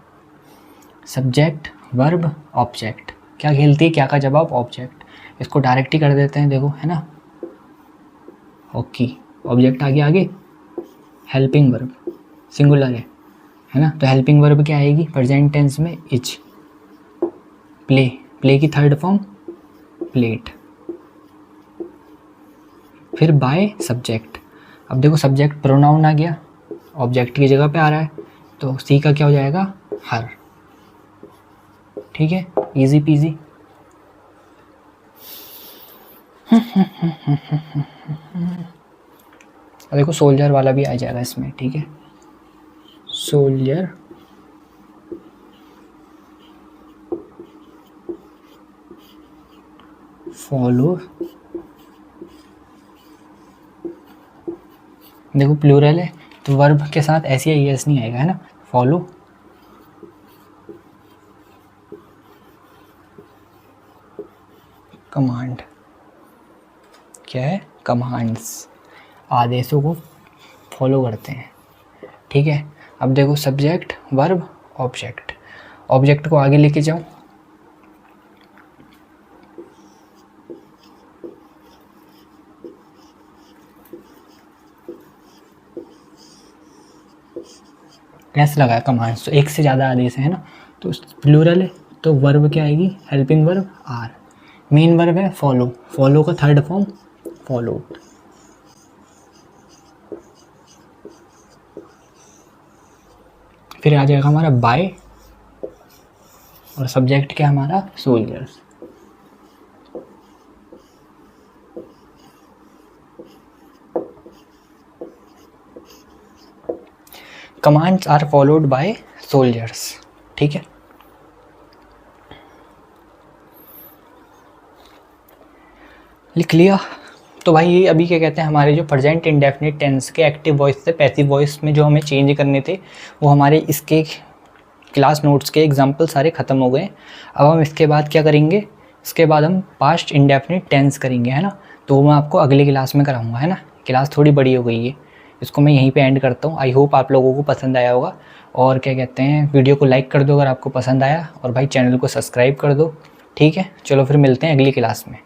subject verb object, क्या खेलती है, क्या का जवाब ऑब्जेक्ट, इसको डायरेक्ट ही कर देते हैं, देखो, है ना। हॉकी ऑब्जेक्ट आगे आगे, हेल्पिंग वर्ब सिंगुलर है ना, तो हेल्पिंग वर्ब क्या आएगी प्रेजेंट टेंस में, इज। प्ले, प्ले की थर्ड फॉर्म प्लेट, फिर बाय सब्जेक्ट। अब देखो सब्जेक्ट प्रोनाउन आ गया, ऑब्जेक्ट की जगह पे आ रहा है, तो सी का क्या हो जाएगा, हर, ठीक है, इजी पीजी। अब देखो सोल्जर वाला भी आ जाएगा इसमें, ठीक है, सोल्जर फॉलो, देखो प्लूरल है तो वर्ब के साथ ऐसी एस नहीं आएगा, है ना, फॉलो कमांड, क्या है, कमांड्स, आदेशों को फॉलो करते हैं, ठीक है। अब देखो सब्जेक्ट वर्ब ऑब्जेक्ट, ऑब्जेक्ट को आगे लेके जाओ, कैसे लगाया, कमांड्स, तो एक से ज़्यादा आदेश है ना, तो प्लूरल है तो वर्ब क्या आएगी, helping verb are, main verb है फॉलो, फॉलो का थर्ड फॉर्म फॉलोड, फिर आ जाएगा हमारा बाय, और सब्जेक्ट क्या हमारा soldiers. Commands are followed by soldiers, ठीक है। लिख लिया। तो भाई ये अभी क्या कहते हैं, हमारे जो प्रेजेंट इंडेफिनिट टेंस के एक्टिव वॉइस से पैसिव वॉइस में जो हमें चेंज करने थे वो हमारे इसके क्लास नोट्स के एग्जाम्पल सारे ख़त्म हो गए। अब हम इसके बाद क्या करेंगे, इसके बाद हम पास्ट इंडेफिनिट टेंस करेंगे, है ना, तो वो मैं आपको अगली क्लास में कराऊंगा, है ना। क्लास थोड़ी बड़ी हो गई है, इसको मैं यहीं पे एंड करता हूँ। आई होप आप लोगों को पसंद आया होगा, और क्या कहते हैं वीडियो को लाइक कर दो अगर आपको पसंद आया, और भाई चैनल को सब्सक्राइब कर दो, ठीक है। चलो फिर मिलते हैं अगली क्लास में।